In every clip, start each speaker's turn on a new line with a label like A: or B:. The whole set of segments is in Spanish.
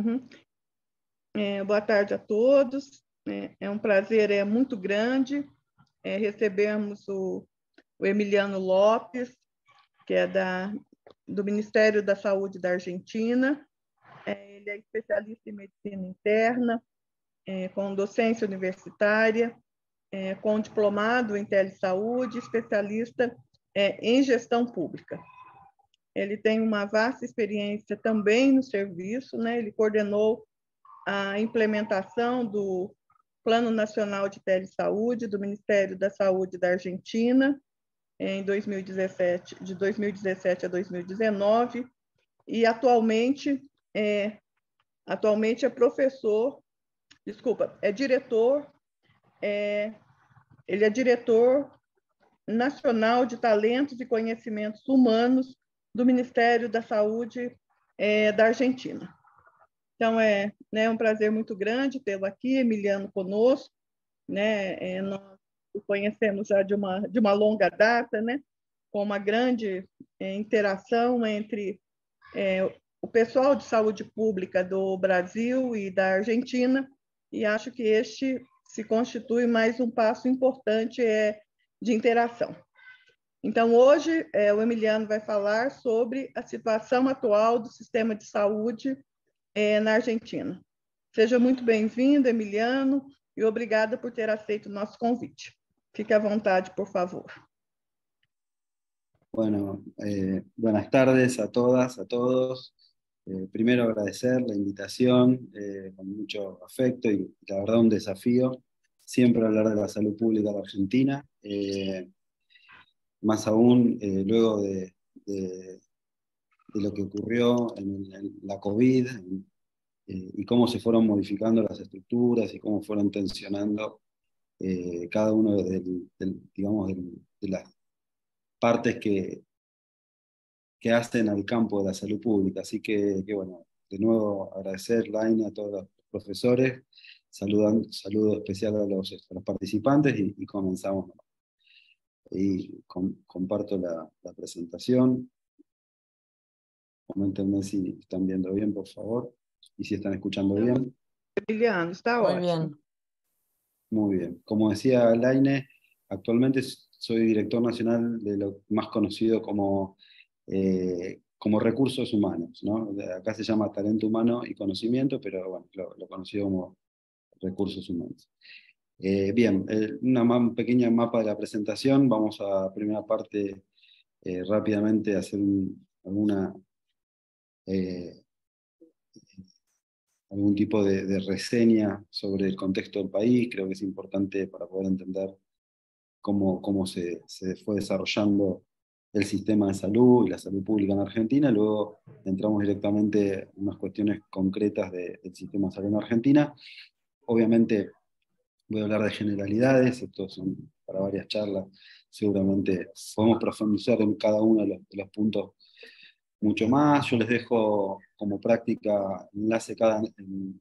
A: Uhum. Boa tarde a todos. É um prazer muito grande recebermos o Emiliano Lopes, que é do Ministério da Saúde da Argentina. Ele é especialista em medicina interna, com docência universitária, com diplomado em telesaúde, especialista em gestão pública. Ele tem uma vasta experiência também no serviço, né? Ele coordenou a implementação do Plano Nacional de Telesaúde do Ministério da Saúde da Argentina em 2017, de 2017 a 2019, e atualmente é diretor, ele é diretor nacional de talentos e conhecimentos humanos do Ministério da Saúde da Argentina. Então, é um prazer muito grande tê-lo aqui, Emiliano, conosco. Nós o conhecemos já de uma longa data, né? Com uma grande interação entre o pessoal de saúde pública do Brasil e da Argentina, e acho que este se constitui mais um passo importante de interação. Então, hoje, o Emiliano vai falar sobre a situação atual do sistema de saúde na Argentina. Seja muito bem-vindo, Emiliano, e obrigada por ter aceito o nosso convite. Fique à vontade, por favor.
B: Bueno, buenas tardes a todas, a todos. Primero agradecer la invitación con mucho afecto y la verdad un desafío siempre hablar de la salud pública de Argentina, más aún luego de lo que ocurrió en la COVID y cómo se fueron modificando las estructuras y cómo fueron tensionando cada uno de las partes que hacen al campo de la salud pública. Así que bueno, de nuevo agradecer, Laine, a todos los profesores, saludo especial a los participantes y comenzamos. Y comparto la presentación. Coméntenme si están viendo bien, por favor, y si están escuchando bien.
A: Emiliano, está
C: Muy
A: ótimo.
C: bien.
B: Muy bien. Como decía Laine, actualmente soy director nacional de lo más conocido como recursos humanos, ¿no? Acá se llama talento humano y conocimiento, pero bueno, lo conocido como recursos humanos. Bien, un pequeño mapa de la presentación. Vamos a la primera parte rápidamente a hacer algún tipo de reseña sobre el contexto del país. Creo que es importante para poder entender cómo se fue desarrollando el sistema de salud y la salud pública en Argentina. Luego entramos directamente en unas cuestiones concretas del sistema de salud en Argentina. Obviamente voy a hablar de generalidades, estos son para varias charlas, seguramente podemos profundizar en cada uno de los puntos mucho más. Yo les dejo como práctica enlace en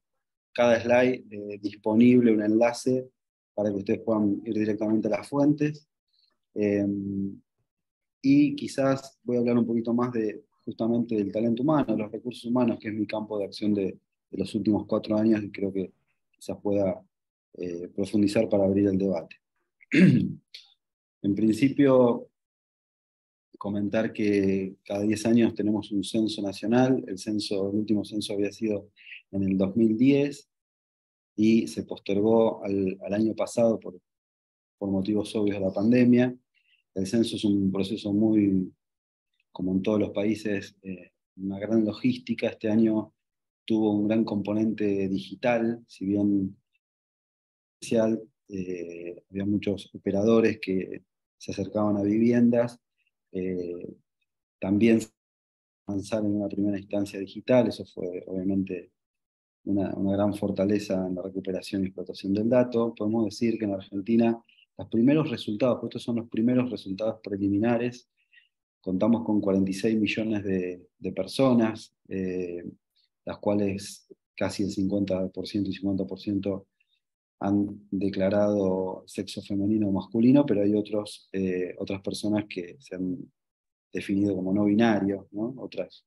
B: cada slide disponible un enlace para que ustedes puedan ir directamente a las fuentes. Y quizás voy a hablar un poquito más justamente del talento humano, los recursos humanos, que es mi campo de acción de los últimos 4 años, y creo que quizás pueda profundizar para abrir el debate. En principio, comentar que cada 10 años tenemos un censo nacional. El último censo había sido en el 2010 y se postergó al año pasado por motivos obvios de la pandemia. El censo es un proceso muy, como en todos los países, una gran logística. Este año tuvo un gran componente digital, si bien había muchos operadores que se acercaban a viviendas, también avanzar en una primera instancia digital. Eso fue obviamente una gran fortaleza en la recuperación y explotación del dato. Podemos decir que en Argentina los primeros resultados, pues estos son los primeros resultados preliminares, contamos con 46 millones de personas, las cuales casi el 50% y 50% han declarado sexo femenino o masculino, pero hay otras personas que se han definido como no binarios, ¿no? Otros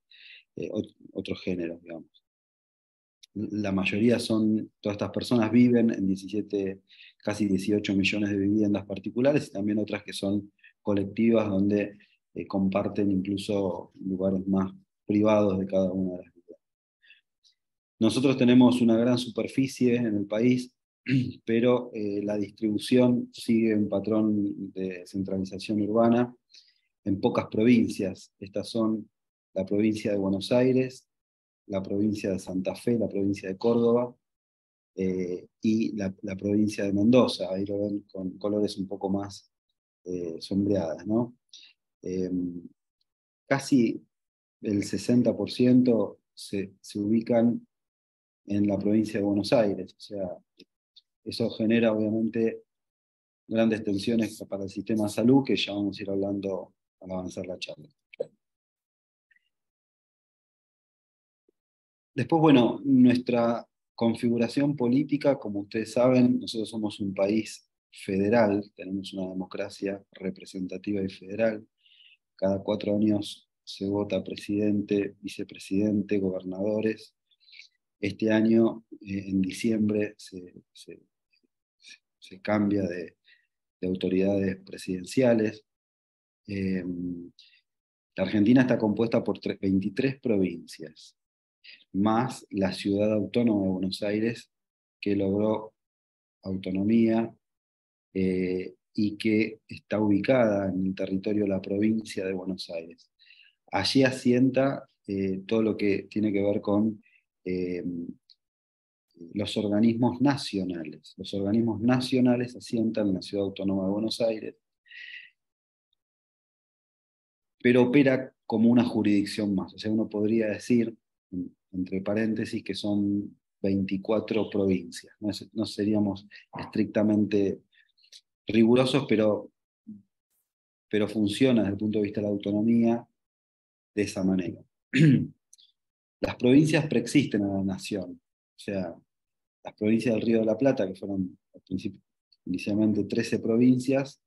B: géneros, digamos. la mayoría todas estas personas viven en 17, casi 18 millones de viviendas particulares y también otras que son colectivas donde comparten incluso lugares más privados de cada una de las viviendas. Nosotros tenemos una gran superficie en el país, pero la distribución sigue un patrón de centralización urbana en pocas provincias. Estas son la provincia de Buenos Aires, la provincia de Santa Fe, la provincia de Córdoba y la provincia de Mendoza. Ahí lo ven con colores un poco más sombreadas, ¿no? Casi el 60% se ubican en la provincia de Buenos Aires. O sea, eso genera obviamente grandes tensiones para el sistema de salud, que ya vamos a ir hablando al avanzar la charla. Después, bueno, nuestra configuración política, como ustedes saben, nosotros somos un país federal, tenemos una democracia representativa y federal. Cada 4 años se vota presidente, vicepresidente, gobernadores. Este año, en diciembre, se cambia de autoridades presidenciales. La Argentina está compuesta por 23 provincias, más la ciudad autónoma de Buenos Aires, que logró autonomía y que está ubicada en el territorio de la provincia de Buenos Aires. Allí asienta todo lo que tiene que ver con los organismos nacionales. Los organismos nacionales asientan en la ciudad autónoma de Buenos Aires, pero opera como una jurisdicción más. O sea, uno podría decir, entre paréntesis, que son 24 provincias. No seríamos estrictamente rigurosos, pero funciona desde el punto de vista de la autonomía de esa manera. Las provincias preexisten a la nación. O sea, las provincias del Río de la Plata, que fueron inicialmente 13 provincias,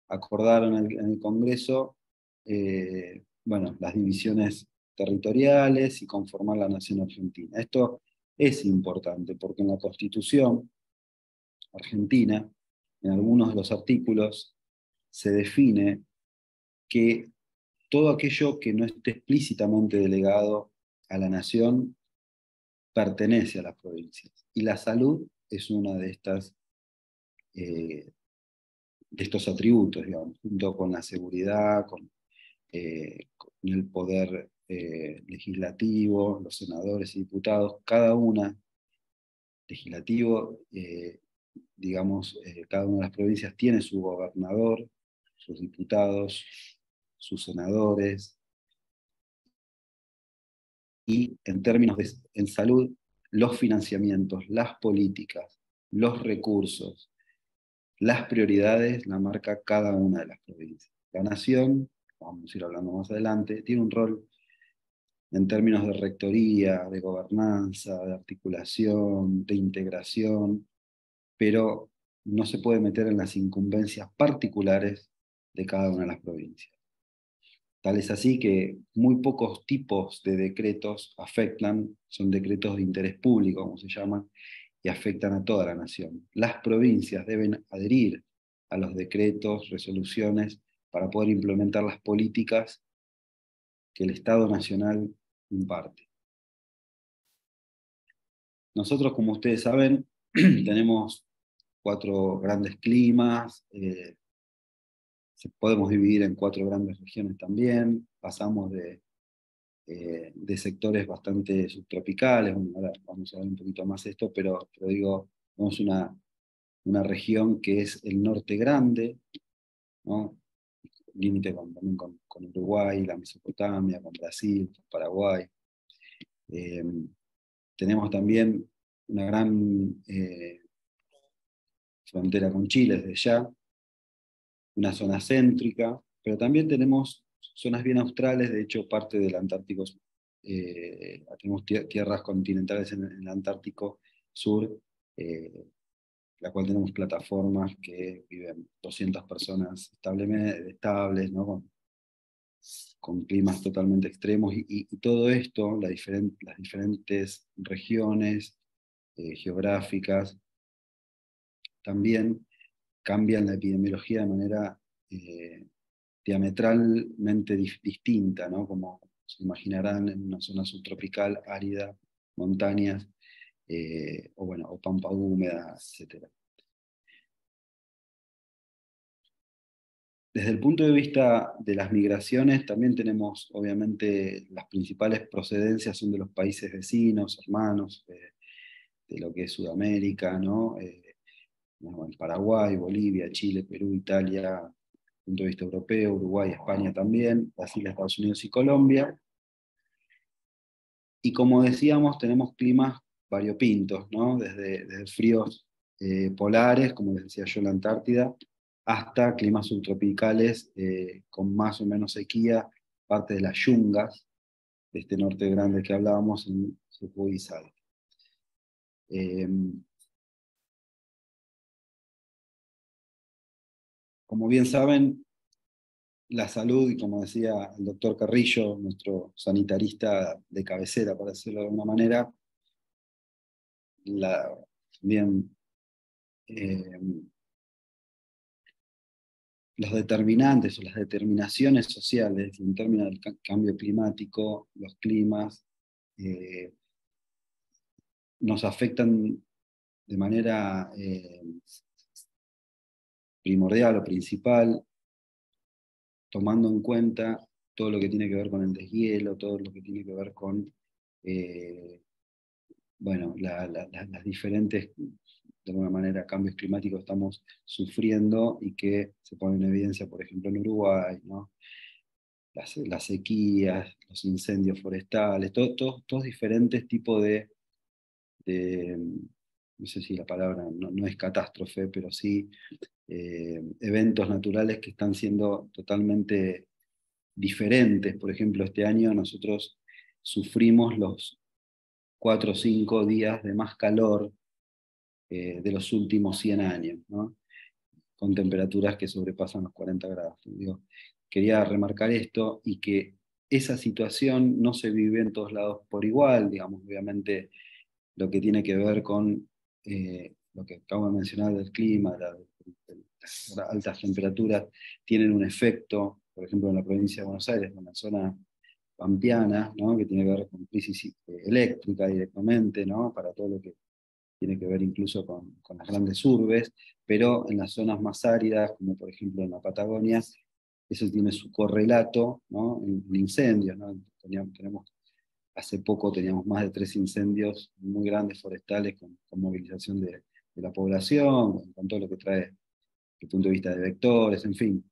B: acordaron en el Congreso las divisiones territoriales y conformar la nación argentina. Esto es importante porque en la Constitución argentina, en algunos de los artículos, se define que todo aquello que no esté explícitamente delegado a la nación pertenece a las provincias. Y la salud es una de estos atributos, digamos, junto con la seguridad, con el poder legislativo, los senadores y diputados, cada una, legislativo, cada una de las provincias tiene su gobernador, sus diputados, sus senadores, y en términos en salud, los financiamientos, las políticas, los recursos, las prioridades la marca cada una de las provincias. La nación, vamos a ir hablando más adelante, tiene un rol en términos de rectoría, de gobernanza, de articulación, de integración, pero no se puede meter en las incumbencias particulares de cada una de las provincias. Tal es así que muy pocos tipos de decretos afectan, son decretos de interés público, como se llaman, y afectan a toda la nación. Las provincias deben adherir a los decretos, resoluciones, para poder implementar las políticas que el Estado Nacional imparte. Nosotros, como ustedes saben, tenemos 4 grandes climas, podemos dividir en 4 grandes regiones también, pasamos de sectores bastante subtropicales, ahora vamos a ver un poquito más esto, pero digo, tenemos una región que es el norte grande, ¿no? Límite también con Uruguay, la Mesopotamia, con Brasil, con Paraguay. Tenemos también una gran frontera con Chile desde ya, una zona céntrica, pero también tenemos zonas bien australes, de hecho parte del Antártico, tenemos tierras continentales en el Antártico Sur, la cual tenemos plataformas que viven 200 personas estables, ¿no? con climas totalmente extremos, y todo esto, las diferentes regiones geográficas, también cambian la epidemiología de manera diametralmente distinta, ¿no? Como se imaginarán en una zona subtropical, árida, montañas, o pampa húmeda, etc. Desde el punto de vista de las migraciones, también tenemos, obviamente, las principales procedencias son de los países vecinos, hermanos, de lo que es Sudamérica, ¿no? Paraguay, Bolivia, Chile, Perú, Italia, desde el punto de vista europeo, Uruguay, España también, Brasil, Estados Unidos y Colombia. Y como decíamos, tenemos climas variopintos, ¿no? Desde fríos polares, como les decía yo, la Antártida, hasta climas subtropicales con más o menos sequía, parte de las yungas, de este norte grande que hablábamos en Jujuy y Salta. Como bien saben, la salud, y como decía el doctor Carrillo, nuestro sanitarista de cabecera, para decirlo de alguna manera, también los determinantes o las determinaciones sociales en términos del cambio climático, los climas, nos afectan de manera primordial o principal, tomando en cuenta todo lo que tiene que ver con el deshielo, todo lo que tiene que ver con las diferentes, de alguna manera, cambios climáticos que estamos sufriendo y que se ponen en evidencia, por ejemplo, en Uruguay, ¿no? Las sequías, los incendios forestales, todos diferentes tipos de, no sé si la palabra no es catástrofe, pero sí eventos naturales que están siendo totalmente diferentes. Por ejemplo, este año nosotros sufrimos los 4 o 5 días de más calor de los últimos 100 años, ¿no? Con temperaturas que sobrepasan los 40 grados. Digo, quería remarcar esto y que esa situación no se vive en todos lados por igual, digamos, obviamente lo que tiene que ver con lo que acabo de mencionar del clima, las altas temperaturas, tienen un efecto, por ejemplo, en la provincia de Buenos Aires, en la zona pampeana, ¿no? Que tiene que ver con crisis eléctrica directamente, ¿no? Para todo lo que tiene que ver incluso con las grandes urbes, pero en las zonas más áridas, como por ejemplo en la Patagonia, eso tiene su correlato, ¿no? En incendios, ¿no? Hace poco teníamos más de 3 incendios muy grandes forestales con movilización de la población, con todo lo que trae desde el punto de vista de vectores, en fin.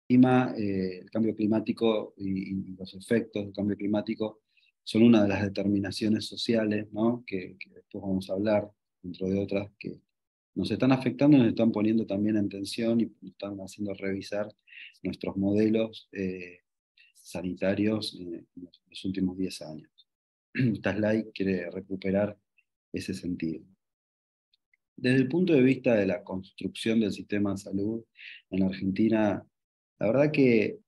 B: El cambio climático y los efectos del cambio climático son una de las determinaciones sociales, ¿no? que después vamos a hablar, dentro de otras, que nos están afectando y nos están poniendo también en tensión y nos están haciendo revisar nuestros modelos sanitarios en los últimos 10 años. Taslay quiere recuperar ese sentido. Desde el punto de vista de la construcción del sistema de salud en la Argentina, la verdad que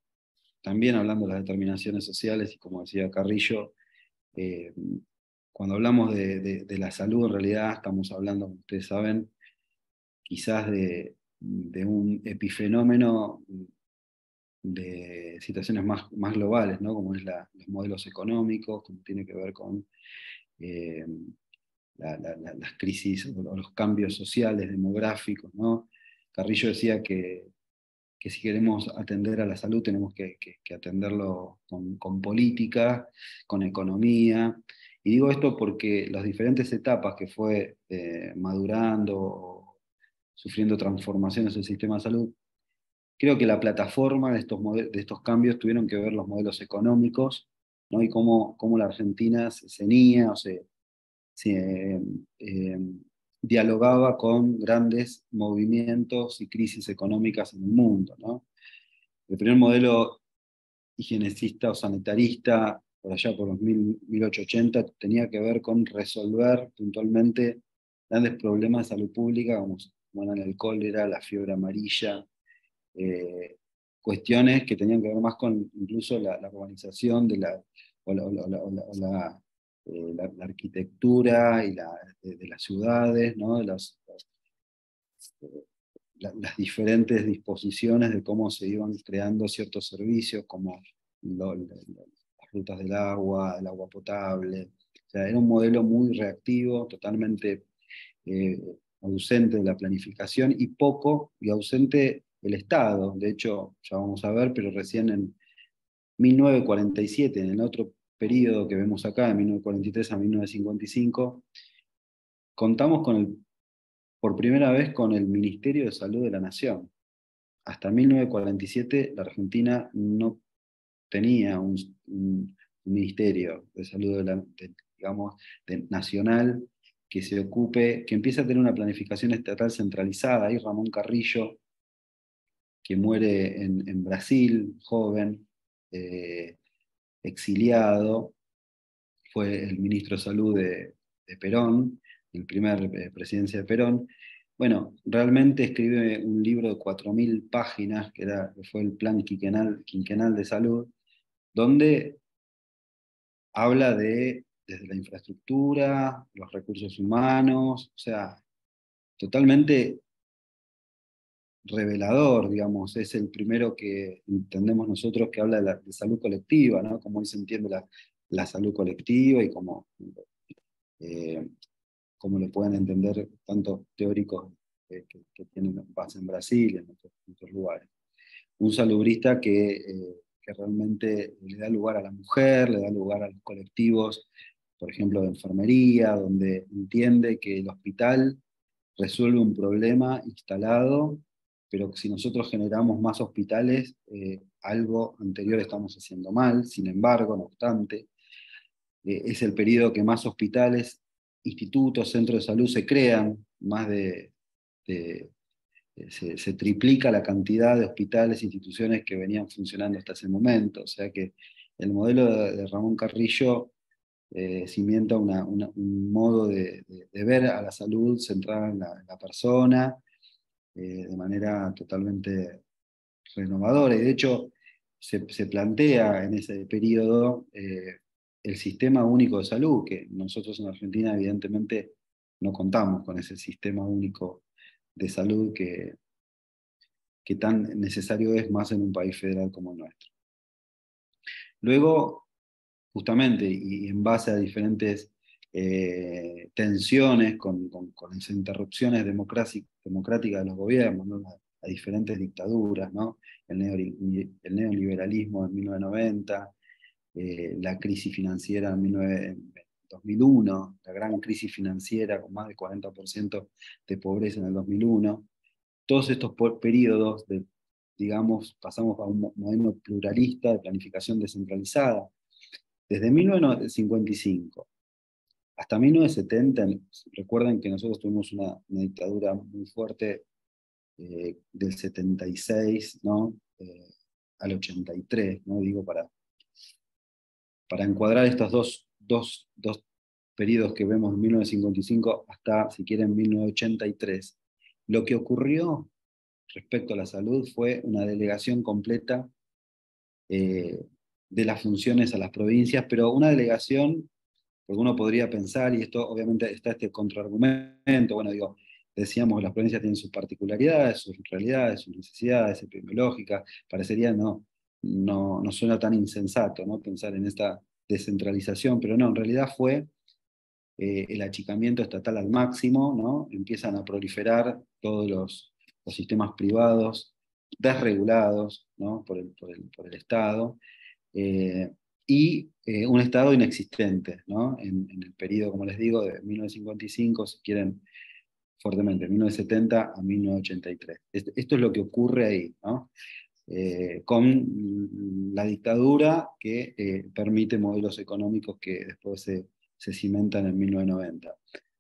B: también hablando de las determinaciones sociales, y como decía Carrillo, cuando hablamos de la salud, en realidad estamos hablando, como ustedes saben, quizás de un epifenómeno de situaciones más globales, ¿no? Como es los modelos económicos, como tiene que ver con las crisis o los cambios sociales, demográficos, ¿no? Carrillo decía que si queremos atender a la salud tenemos que atenderlo con política, con economía. Y digo esto porque las diferentes etapas que fue madurando o sufriendo transformaciones en el sistema de salud, creo que la plataforma de estos cambios tuvieron que ver los modelos económicos, ¿no? Y cómo la Argentina se ceñía o se dialogaba con grandes movimientos y crisis económicas en el mundo, ¿no? El primer modelo higienicista o sanitarista, por allá por los 1880, tenía que ver con resolver puntualmente grandes problemas de salud pública, como eran el cólera, la fiebre amarilla, cuestiones que tenían que ver más con incluso la urbanización de la arquitectura y de las ciudades, ¿no? Las diferentes disposiciones de cómo se iban creando ciertos servicios, como las rutas del agua, el agua potable. O sea, era un modelo muy reactivo, totalmente ausente de la planificación y ausente el Estado. De hecho, ya vamos a ver, pero recién en 1947, en el otro periodo que vemos acá, de 1943 a 1955, contamos por primera vez con el Ministerio de Salud de la Nación. Hasta 1947 la Argentina no tenía un ministerio de salud digamos, nacional que se ocupe, que empiece a tener una planificación estatal centralizada. Ahí Ramón Carrillo, que muere en Brasil, joven, exiliado, fue el ministro de Salud de Perón, el primer presidencia de Perón. Bueno, realmente escribe un libro de 4.000 páginas, que fue el Plan Quinquenal de Salud, donde habla desde la infraestructura, los recursos humanos, o sea, totalmente revelador, digamos, es el primero que entendemos nosotros que habla de salud colectiva, ¿no? Cómo hoy se entiende la salud colectiva y eh, cómo lo pueden entender tantos teóricos que tienen base en Brasil y en otros lugares. Un salubrista que realmente le da lugar a la mujer, le da lugar a los colectivos, por ejemplo, de enfermería, donde entiende que el hospital resuelve un problema instalado, pero que si nosotros generamos más hospitales, algo anterior estamos haciendo mal. Sin embargo, no obstante, es el periodo que más hospitales, institutos, centros de salud se crean, se triplica la cantidad de hospitales e instituciones que venían funcionando hasta ese momento. O sea que el modelo de Ramón Carrillo cimienta un modo de ver a la salud centrada en la persona, de manera totalmente renovadora. Y de hecho, se plantea en ese periodo el sistema único de salud, que nosotros en Argentina evidentemente no contamos con ese sistema único de salud que tan necesario es más en un país federal como el nuestro. Luego, justamente, y en base a diferentes tensiones con las interrupciones democráticas de los gobiernos, ¿no? A diferentes dictaduras, ¿no? El neoliberalismo en 1990, la crisis financiera en 2001, la gran crisis financiera con más del 40% de pobreza en el 2001. Todos estos periodos, digamos, pasamos a un modelo pluralista de planificación descentralizada. Desde 1955 hasta 1970, recuerden que nosotros tuvimos una dictadura muy fuerte del 76, ¿no? Al 83, ¿no? Digo, para encuadrar estos dos periodos que vemos en 1955 hasta, si quieren, 1983. Lo que ocurrió respecto a la salud fue una delegación completa de las funciones a las provincias, pero una delegación, porque uno podría pensar, y esto obviamente está este contraargumento, bueno, digo, decíamos, las provincias tienen sus particularidades, sus realidades, sus necesidades epidemiológicas, parecería no suena tan insensato, ¿no? Pensar en esta descentralización, pero no, en realidad fue el achicamiento estatal al máximo, ¿no? Empiezan a proliferar todos los sistemas privados desregulados, ¿no? por el Estado, y un Estado inexistente, ¿no? En el periodo, como les digo, de 1955, si quieren, fuertemente, 1970 a 1983. Esto es lo que ocurre ahí, ¿no? Con la dictadura que permite modelos económicos que después se cimentan en 1990.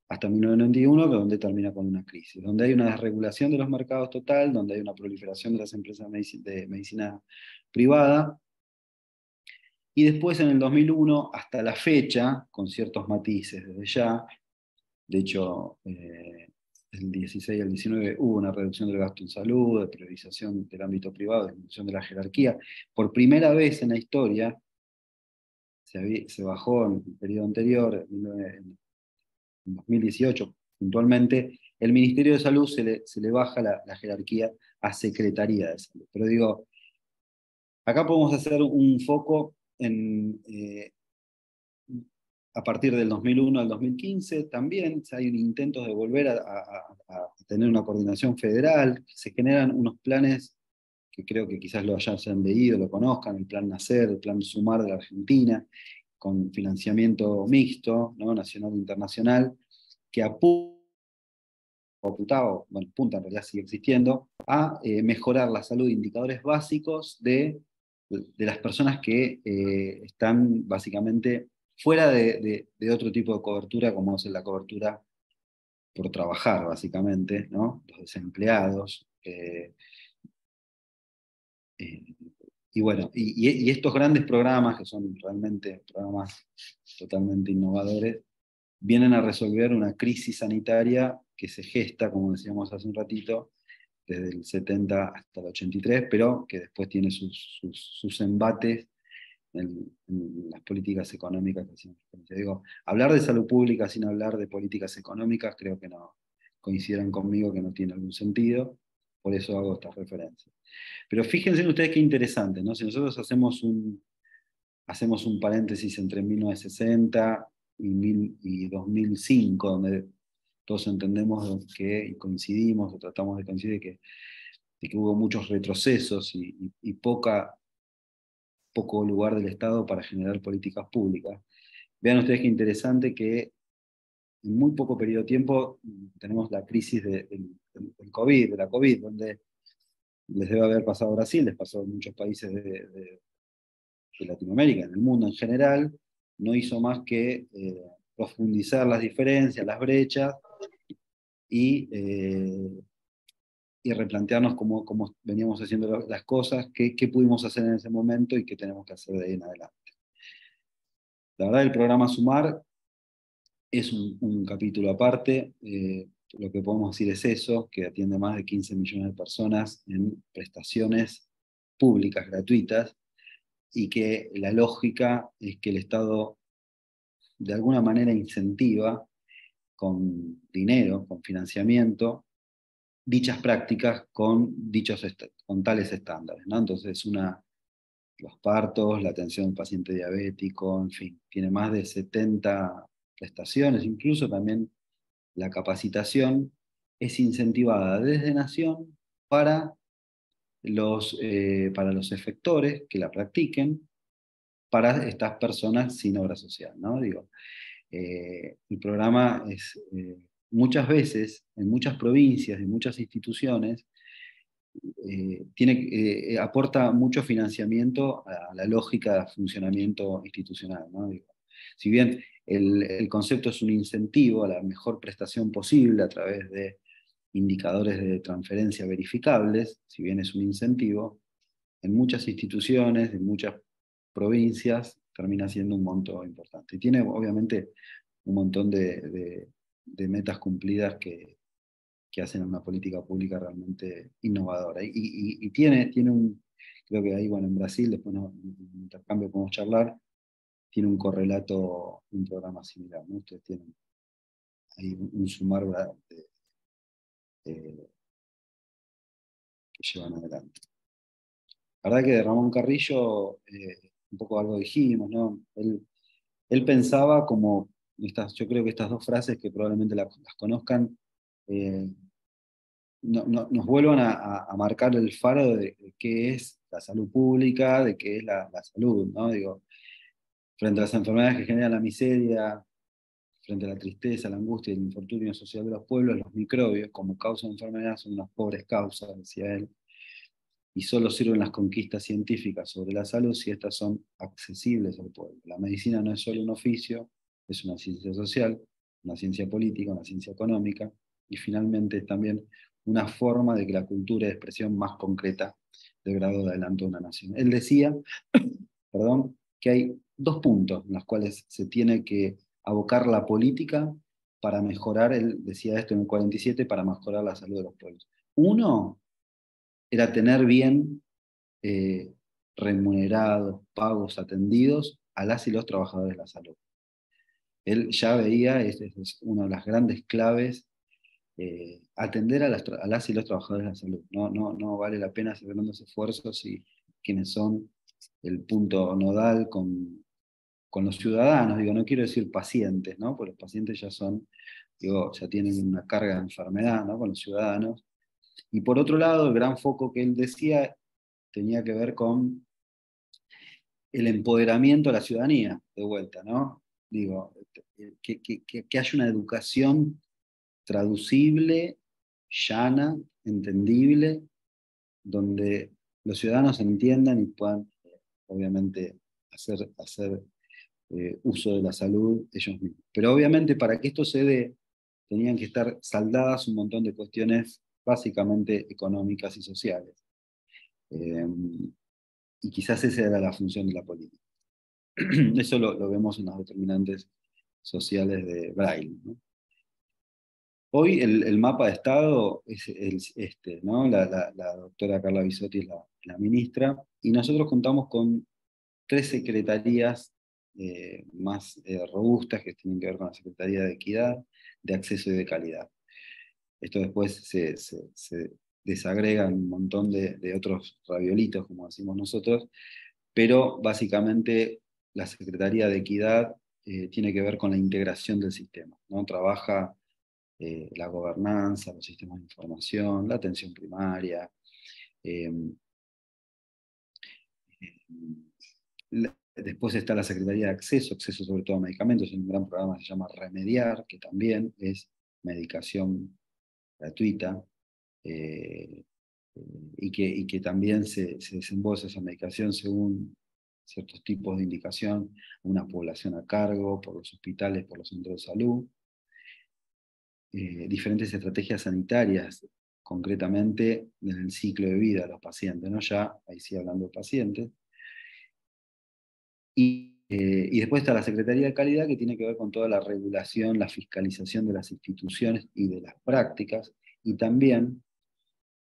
B: Hasta 1991, donde termina con una crisis, donde hay una desregulación de los mercados total, donde hay una proliferación de las empresas de medicina privada, y después en el 2001, hasta la fecha, con ciertos matices desde ya, de hecho, del 16 al 19 hubo una reducción del gasto en salud, de priorización del ámbito privado, de disminución de la jerarquía. Por primera vez en la historia, se bajó en el periodo anterior, en 2018 puntualmente, el Ministerio de Salud se le baja la jerarquía a Secretaría de Salud. Pero digo, acá podemos hacer un foco en, a partir del 2001 al 2015, también hay intentos de volver a tener una coordinación federal, se generan unos planes que creo que quizás lo hayan leído, lo conozcan, el Plan Nacer, el Plan Sumar de la Argentina, con financiamiento mixto, ¿no? Nacional e internacional, que apunta en realidad sigue existiendo, a mejorar la salud de indicadores básicos de las personas que están básicamente fuera de otro tipo de cobertura, como es la cobertura por trabajar, básicamente, ¿no? Los desempleados. Y bueno, y estos grandes programas, que son realmente programas totalmente innovadores, vienen a resolver una crisis sanitaria que se gesta, como decíamos hace un ratito, desde el 70 hasta el 83, pero que después tiene sus embates en las políticas económicas que hacían referencia. Digo, hablar de salud pública sin hablar de políticas económicas, creo que no coincidirán conmigo que no tiene algún sentido, por eso hago estas referencias. Pero fíjense ustedes qué interesante, ¿no? Si nosotros hacemos un paréntesis entre 1960 y 2005, donde todos entendemos que, y coincidimos, o tratamos de coincidir, de que hubo muchos retrocesos y poco lugar del Estado para generar políticas públicas. Vean ustedes qué interesante que en muy poco periodo de tiempo tenemos la crisis del COVID, de la COVID, donde les debe haber pasado a Brasil, les pasó a muchos países de Latinoamérica, en el mundo en general, no hizo más que profundizar las diferencias, las brechas, y, eh, y replantearnos cómo veníamos haciendo las cosas, qué pudimos hacer en ese momento y qué tenemos que hacer de ahí en adelante. La verdad, el programa Sumar es un capítulo aparte. Lo que podemos decir es eso, que atiende a más de 15 millones de personas en prestaciones públicas gratuitas, y que la lógica es que el Estado de alguna manera incentiva con dinero, con financiamiento, dichas prácticas con tales estándares, ¿no? Entonces, los partos, la atención al paciente diabético, en fin, tiene más de 70 prestaciones, incluso también la capacitación es incentivada desde Nación para los efectores que la practiquen, para estas personas sin obra social, ¿no? Digo, el programa es muchas veces, en muchas provincias, en muchas instituciones, aporta mucho financiamiento a la lógica de funcionamiento institucional, ¿no? Digo, si bien el concepto es un incentivo a la mejor prestación posible a través de indicadores de transferencia verificables, si bien es un incentivo, en muchas instituciones, en muchas provincias, termina siendo un monto importante. Y tiene obviamente un montón de metas cumplidas que hacen una política pública realmente innovadora. Y tiene creo que ahí, bueno, en Brasil, después en un intercambio podemos charlar, tiene un correlato, un programa similar, ¿no? Ustedes tienen ahí un sumar que llevan adelante. La verdad que de Ramón Carrillo, un poco algo dijimos, ¿no? Él pensaba como, yo creo que estas dos frases que probablemente las conozcan, nos vuelvan a marcar el faro de qué es la salud pública, de qué es la salud, ¿no? Digo, frente a las enfermedades que generan la miseria, frente a la tristeza, la angustia y el infortunio social de los pueblos, los microbios como causa de enfermedad son unas pobres causas, decía él, y solo sirven las conquistas científicas sobre la salud si estas son accesibles al pueblo. La medicina no es solo un oficio, es una ciencia social, una ciencia política, una ciencia económica, y finalmente es también una forma de que la cultura de expresión más concreta del grado de adelanto de una nación. Él decía, perdón, que hay dos puntos en los cuales se tiene que abocar la política para mejorar, él decía esto en el 47, para mejorar la salud de los pueblos. Uno era tener bien remunerados, pagos, atendidos a las y los trabajadores de la salud. Él ya veía, esta es una de las grandes claves, atender a las y los trabajadores de la salud. No vale la pena hacer grandes esfuerzos si quienes son el punto nodal con los ciudadanos, digo, no quiero decir pacientes, ¿no? Porque los pacientes ya son, digo, ya tienen una carga de enfermedad, ¿no? Con los ciudadanos. Y por otro lado, el gran foco que él decía tenía que ver con el empoderamiento de la ciudadanía, de vuelta, ¿no? Digo, que haya una educación traducible, llana, entendible, donde los ciudadanos entiendan y puedan, obviamente, hacer uso de la salud ellos mismos. Pero obviamente para que esto se dé, tenían que estar saldadas un montón de cuestiones básicamente económicas y sociales. Y quizás esa era la función de la política. Eso lo vemos en las determinantes sociales de Braille, ¿no? Hoy el mapa de Estado es este, ¿no? La doctora Carla Bisotti es la ministra, y nosotros contamos con 3 secretarías más robustas que tienen que ver con la Secretaría de Equidad, de Acceso y de Calidad. Esto después se desagrega en un montón de otros raviolitos, como decimos nosotros, pero básicamente la Secretaría de Equidad tiene que ver con la integración del sistema, ¿no? Trabaja la gobernanza, los sistemas de información, la atención primaria, eh, después está la Secretaría de Acceso sobre todo a medicamentos, en un gran programa que se llama Remediar, que también es medicación gratuita, y que también se desembolsa esa medicación según ciertos tipos de indicación, una población a cargo, por los hospitales, por los centros de salud. Diferentes estrategias sanitarias, concretamente en el ciclo de vida de los pacientes, ¿no? Ya, ahí sí hablando de pacientes. Y después está la Secretaría de Calidad, que tiene que ver con toda la regulación, la fiscalización de las instituciones y de las prácticas, y también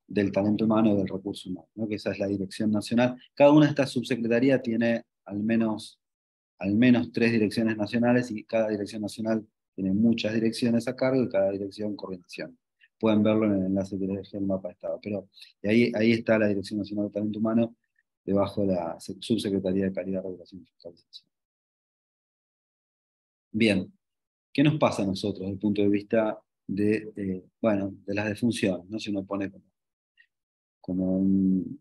B: del talento humano y del recurso humano, ¿no? Que esa es la dirección nacional. Cada una de estas subsecretarías tiene al menos 3 direcciones nacionales, y cada dirección nacional tiene muchas direcciones a cargo y cada dirección coordinación. Pueden verlo en el enlace que les dejé en el mapa de Estado. Pero ahí está la Dirección Nacional de Talento Humano, debajo de la Subsecretaría de Calidad, Regulación y Fiscalización. Bien, ¿qué nos pasa a nosotros desde el punto de vista de las defunciones, ¿no? Si uno pone como un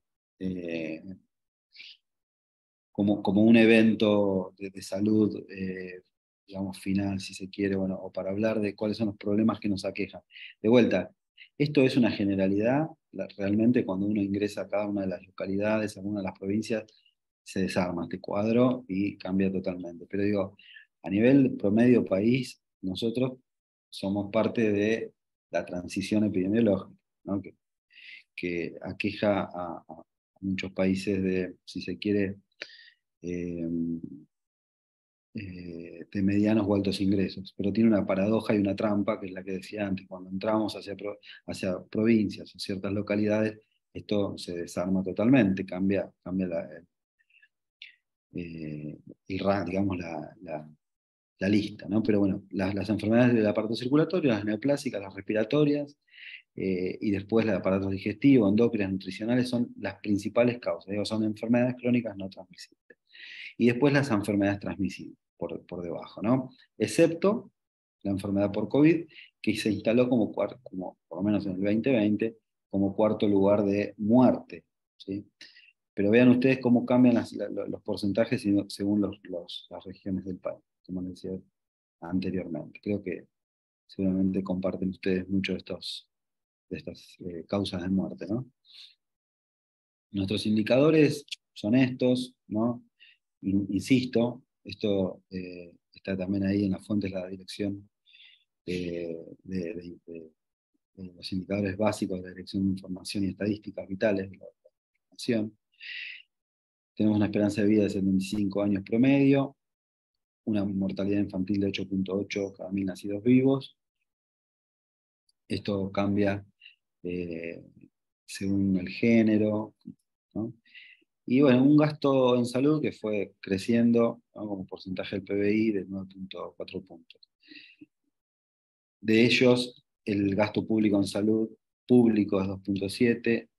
B: evento de salud, digamos, final, si se quiere, bueno, o para hablar de cuáles son los problemas que nos aquejan. De vuelta, esto es una generalidad, realmente cuando uno ingresa a cada una de las localidades, a alguna de las provincias, se desarma este cuadro y cambia totalmente. Pero digo, a nivel promedio país, nosotros somos parte de la transición epidemiológica, ¿no? Que aqueja a muchos países de, si se quiere, de medianos o altos ingresos, pero tiene una paradoja y una trampa, que es la que decía antes: cuando entramos hacia provincias o ciertas localidades, esto se desarma totalmente, cambia digamos, la lista, ¿no? Pero bueno, las enfermedades del aparato circulatorio, las neoplásicas, las respiratorias, y después los aparatos digestivos, endocrinas, nutricionales, son las principales causas. Digo, son enfermedades crónicas no transmisibles. Y después las enfermedades transmisibles, por debajo, ¿no? Excepto la enfermedad por COVID, que se instaló como por lo menos en el 2020, como cuarto lugar de muerte, ¿sí? Pero vean ustedes cómo cambian los porcentajes según las regiones del país, como les decía anteriormente. Creo que seguramente comparten ustedes mucho de estas causas de muerte, ¿no? Nuestros indicadores son estos, ¿no? Insisto, esto está también ahí en las fuentes de la dirección de los indicadores básicos de la Dirección de Información y Estadísticas Vitales de la Nación. Tenemos una esperanza de vida de 75 años promedio, una mortalidad infantil de 8.8 cada 1000 nacidos vivos, Esto cambia según el género, ¿no? Y bueno, un gasto en salud que fue creciendo, ¿no?, como porcentaje del PBI de 9,4 puntos. De ellos, el gasto público en salud público es 2,7,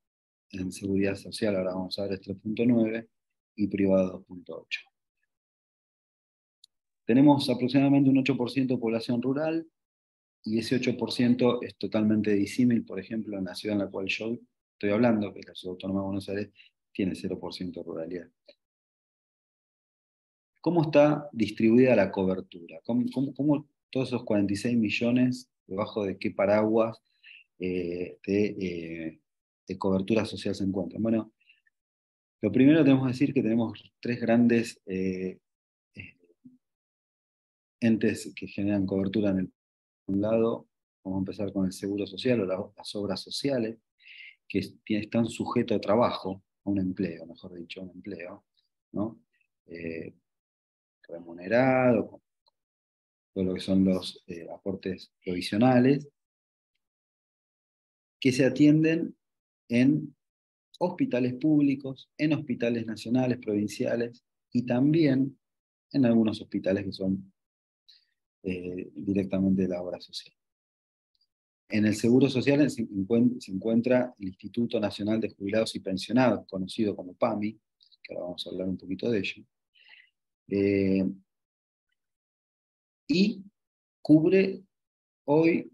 B: en seguridad social, ahora vamos a ver, es 3,9, y privado 2,8. Tenemos aproximadamente un 8% de población rural, y ese 8% es totalmente disímil, por ejemplo, en la ciudad en la cual yo estoy hablando, que es la Ciudad Autónoma de Buenos Aires, tiene 0% de ruralidad. ¿Cómo está distribuida la cobertura? ¿Cómo todos esos 46 millones, debajo de qué paraguas de cobertura social se encuentran? Bueno, lo primero tenemos que decir que tenemos tres grandes eh, entes que generan cobertura en el un lado. Vamos a empezar con el seguro social o las obras sociales, que están sujetos a trabajo, a un empleo, mejor dicho, a un empleo, ¿no? Remunerado, con todo lo que son los aportes provisionales, que se atienden en hospitales públicos, en hospitales nacionales, provinciales, y también en algunos hospitales que son directamente de la obra social. En el Seguro Social se encuentra el Instituto Nacional de Jubilados y Pensionados, conocido como PAMI, que ahora vamos a hablar un poquito de ello, y cubre hoy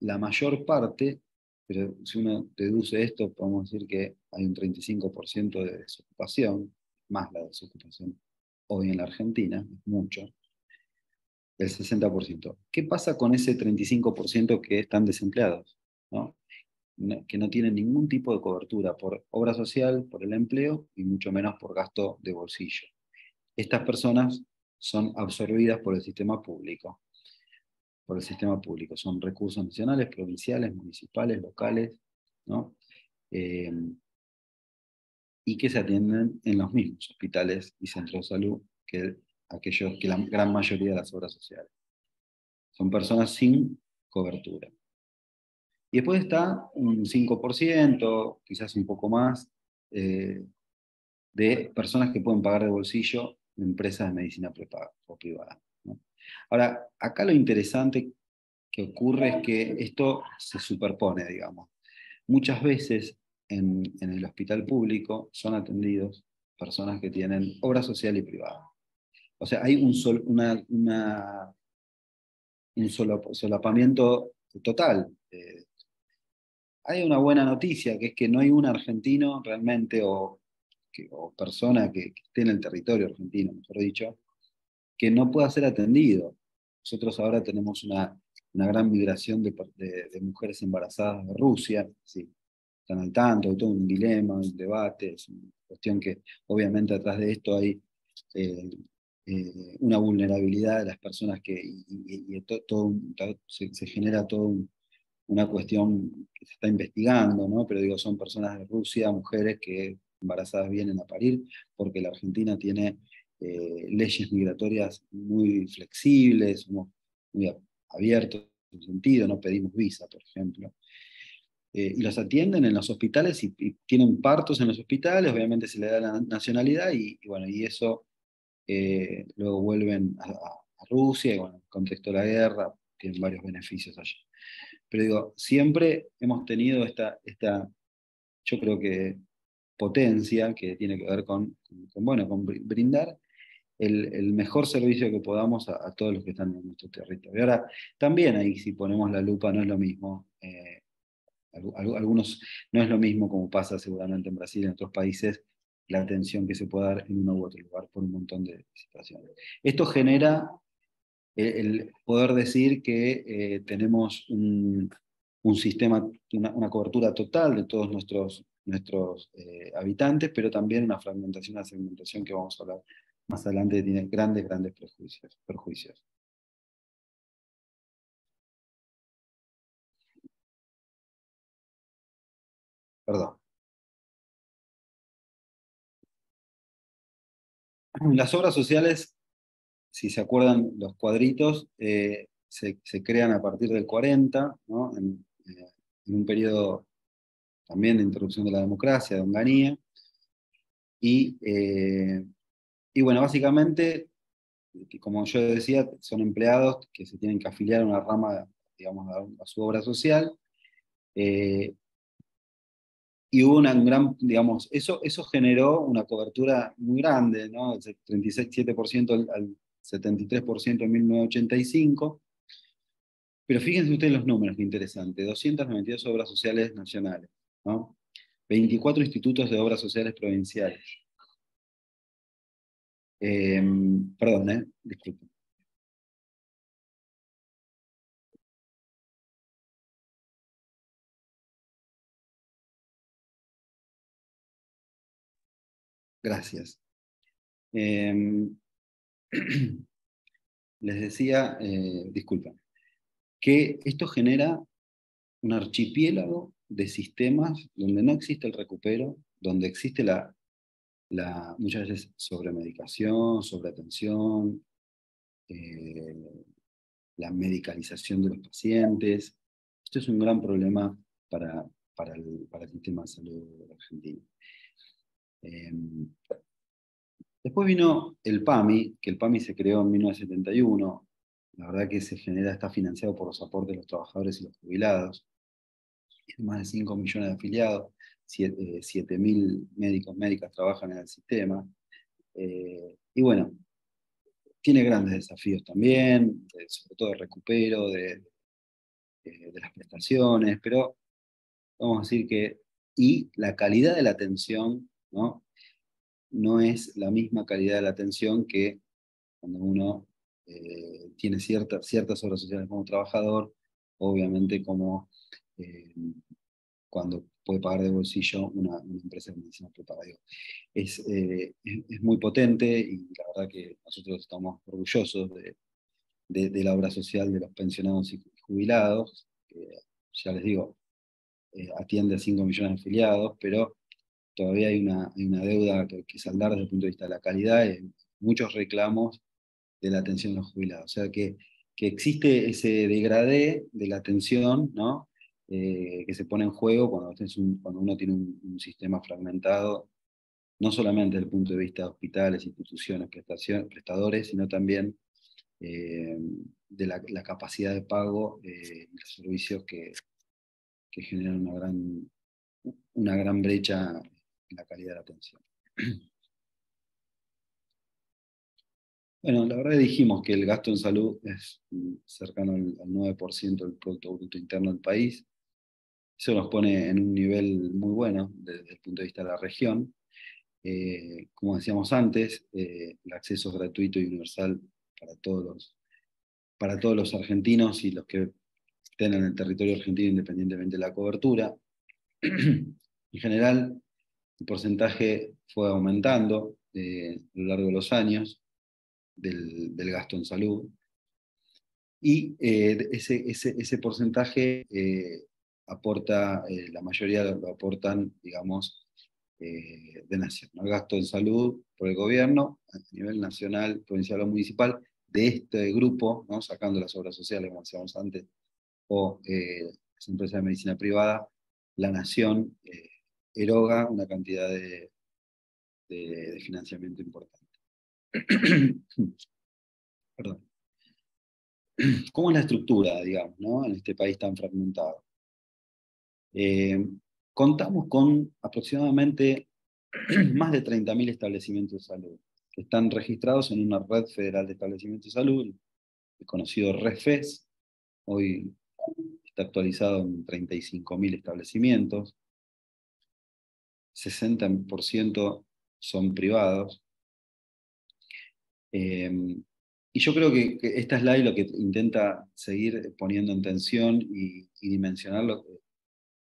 B: la mayor parte, pero si uno deduce esto, podemos decir que hay un 35% de desocupación, más la desocupación hoy en la Argentina, es mucho, el 60%. ¿Qué pasa con ese 35% que están desempleados, ¿no? Que no tienen ningún tipo de cobertura por obra social, por el empleo y mucho menos por gasto de bolsillo? Estas personas son absorbidas por el sistema público. Son recursos nacionales, provinciales, municipales, locales, ¿no? Eh, y que se atienden en los mismos hospitales y centros de salud que la gran mayoría de las obras sociales. Son personas sin cobertura. Y después está un 5%, quizás un poco más, de personas que pueden pagar de bolsillo empresas de medicina prepaga o privada, ¿no? Ahora, acá lo interesante que ocurre es que esto se superpone, digamos. Muchas veces en el hospital público son atendidos personas que tienen obra social y privada. O sea, hay un solapamiento total. Hay una buena noticia, que es que no hay un argentino realmente, o persona que esté en el territorio argentino, mejor dicho, que no pueda ser atendido. Nosotros ahora tenemos una gran migración de mujeres embarazadas de Rusia, sí, están al tanto, hay todo un dilema, un debate, es una cuestión que obviamente atrás de esto hay una vulnerabilidad de las personas se genera toda una cuestión que se está investigando, ¿no? Pero digo, son personas de Rusia, mujeres que embarazadas vienen a parir, porque la Argentina tiene leyes migratorias muy flexibles, somos muy abiertos en ese sentido, no pedimos visa, por ejemplo. Y los atienden en los hospitales y tienen partos en los hospitales, obviamente se le da la nacionalidad bueno, y eso luego vuelven a Rusia, y bueno, en el contexto de la guerra, tienen varios beneficios allí. Pero digo, siempre hemos tenido yo creo que potencia que tiene que ver con brindar el mejor servicio que podamos a todos los que están en nuestro territorio. Ahora, también ahí si ponemos la lupa no es lo mismo. Algunos no es lo mismo, como pasa seguramente en Brasil y en otros países, la atención que se puede dar en uno u otro lugar por un montón de situaciones. Esto genera el poder decir que tenemos un sistema, una cobertura total de todos nuestros habitantes, pero también una fragmentación, una segmentación que vamos a hablar más adelante, que tiene grandes perjuicios. Perdón. Las obras sociales, si se acuerdan los cuadritos, se crean a partir del 40, ¿no? en un periodo también de interrupción de la democracia, de Onganía, y bueno, básicamente, como yo decía, son empleados que se tienen que afiliar a una rama, digamos, a su obra social, y hubo una gran, digamos, eso generó una cobertura muy grande, ¿no? Del 37% al 73% en 1985. Pero fíjense ustedes los números, qué interesante. 292 obras sociales nacionales, ¿no? 24 institutos de obras sociales provinciales. Perdón, disculpen. Gracias. Eh, Les decía, disculpen, que esto genera un archipiélago de sistemas donde no existe el recupero, donde existe muchas veces sobremedicación, sobreatención, eh, la medicalización de los pacientes. Esto es un gran problema para el sistema de salud argentino. Eh, Después vino el PAMI, que el PAMI se creó en 1971. La verdad que está financiado por los aportes de los trabajadores y los jubilados. Tiene más de 5 millones de afiliados, 7.000 médicos, médicas trabajan en el sistema. Y bueno, tiene grandes desafíos también, sobre todo de recupero de las prestaciones, pero vamos a decir que, y la calidad de la atención, ¿no? No es la misma calidad de la atención que cuando uno tiene ciertas obras sociales como trabajador, obviamente como cuando puede pagar de bolsillo una empresa de medicina prepaga. Es muy potente y la verdad que nosotros estamos orgullosos de la obra social de los pensionados y jubilados, que ya les digo, atiende a 5 millones de afiliados, pero todavía hay una deuda que saldar desde el punto de vista de la calidad, y muchos reclamos de la atención a los jubilados. O sea que existe ese degradé de la atención, ¿no? Que se pone en juego cuando uno tiene un sistema fragmentado, no solamente desde el punto de vista de hospitales, instituciones, prestadores, sino también de la capacidad de pago y los servicios que generan una gran brecha en la calidad de la atención. Bueno, la verdad dijimos que el gasto en salud es cercano al 9% del Producto Bruto Interno del país. Eso nos pone en un nivel muy bueno desde el punto de vista de la región. Como decíamos antes, el acceso gratuito y universal para todos los argentinos y los que estén en el territorio argentino independientemente de la cobertura. En general, el porcentaje fue aumentando a lo largo de los años del gasto en salud. Y ese porcentaje aporta, la mayoría lo aportan, digamos, de nación, ¿no? El gasto en salud por el gobierno, a nivel nacional, provincial o municipal, de este grupo, ¿no? Sacando las obras sociales, como decíamos antes, o las empresas de medicina privada, la nación eroga una cantidad de financiamiento importante. Perdón. ¿Cómo es la estructura, digamos, ¿no? En este país tan fragmentado? Contamos con aproximadamente más de 30.000 establecimientos de salud que están registrados en una red federal de establecimientos de salud, el conocido REFES. Hoy está actualizado en 35.000 establecimientos, 60% son privados. Y yo creo que esta slide lo que intenta seguir poniendo en tensión y dimensionar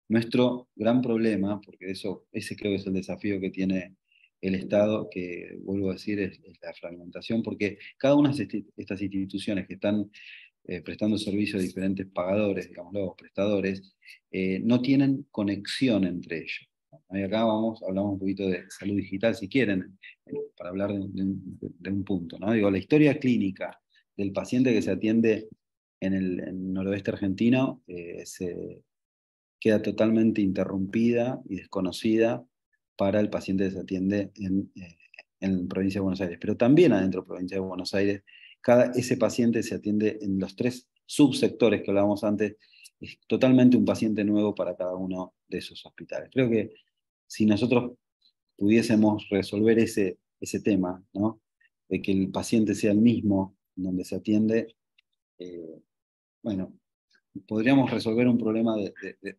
B: nuestro gran problema, porque ese creo que es el desafío que tiene el Estado, que vuelvo a decir, es la fragmentación, porque cada una de estas instituciones que están prestando servicio a diferentes pagadores, digámoslo, prestadores, no tienen conexión entre ellos. Y acá hablamos un poquito de salud digital, si quieren, para hablar de un punto, ¿no? Digo, la historia clínica del paciente que se atiende en el noroeste argentino queda totalmente interrumpida y desconocida para el paciente que se atiende en provincia de Buenos Aires. Pero también adentro de provincia de Buenos Aires, ese paciente se atiende en los 3 subsectores que hablábamos antes, es totalmente un paciente nuevo para cada uno de esos hospitales. Creo que si nosotros pudiésemos resolver ese tema, ¿no? De que el paciente sea el mismo donde se atiende, bueno, podríamos resolver un problema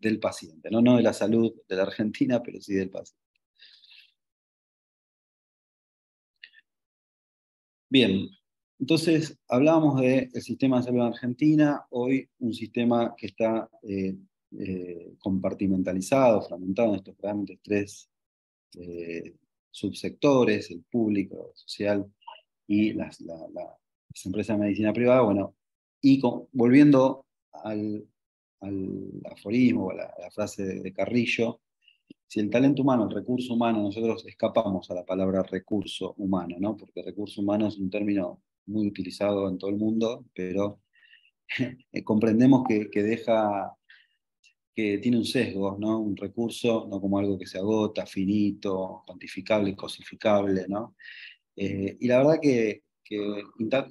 B: del paciente, ¿no? No de la salud de la Argentina, pero sí del paciente. Bien, entonces hablábamos del sistema de salud en Argentina, hoy un sistema que está compartimentalizado, fragmentado en estos grandes 3 subsectores, el público, el social y las empresas de medicina privada. Bueno, y volviendo al aforismo, a la frase de Carrillo, si el talento humano, el recurso humano, nosotros escapamos a la palabra recurso humano, ¿no? Porque recurso humano es un término muy utilizado en todo el mundo, pero comprendemos que tiene un sesgo, ¿no? Un recurso, no como algo que se agota, finito, cuantificable, cosificable, ¿no? Y la verdad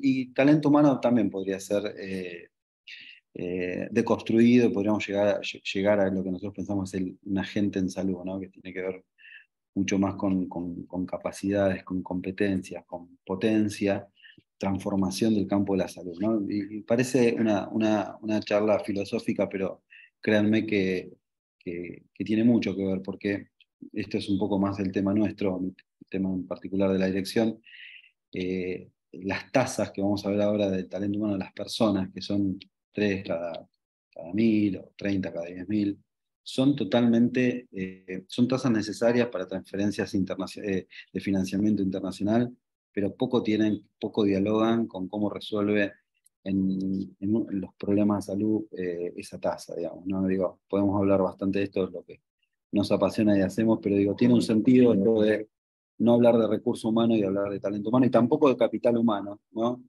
B: y talento humano también podría ser deconstruido, podríamos llegar a lo que nosotros pensamos es un agente en salud, ¿no? Que tiene que ver mucho más con capacidades, con competencias, con potencia, transformación del campo de la salud, ¿no? Y parece una charla filosófica, pero créanme que tiene mucho que ver, porque esto es un poco más el tema nuestro, el tema en particular de la dirección. Las tasas que vamos a ver ahora del talento humano de las personas, que son 3 cada 1000 o 30 cada 10.000, son totalmente, son tasas necesarias para transferencias de financiamiento internacional, pero poco dialogan con cómo resuelve en los problemas de salud esa tasa, digamos, ¿no? Digo, podemos hablar bastante de esto, es lo que nos apasiona y hacemos, pero digo, tiene un sentido esto de no hablar de recurso humano y hablar de talento humano, y tampoco de capital humano, ¿no?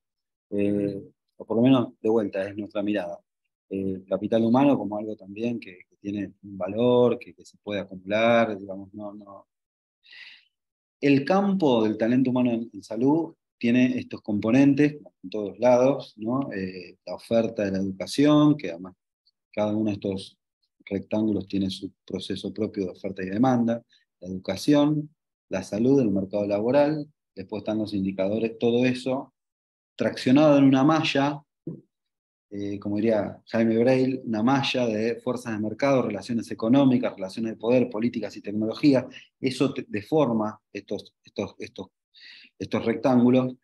B: O por lo menos, de vuelta, es nuestra mirada. Capital humano como algo también que tiene un valor, que se puede acumular, digamos, no. El campo del talento humano en salud tiene estos componentes en todos lados, ¿no? La oferta de la educación, que además cada uno de estos rectángulos tiene su proceso propio de oferta y demanda, la educación, la salud, el mercado laboral, después están los indicadores, todo eso traccionado en una malla, como diría Jaime Breil, una malla de fuerzas de mercado, relaciones económicas, relaciones de poder, políticas y tecnología. Eso deforma estos rectángulos,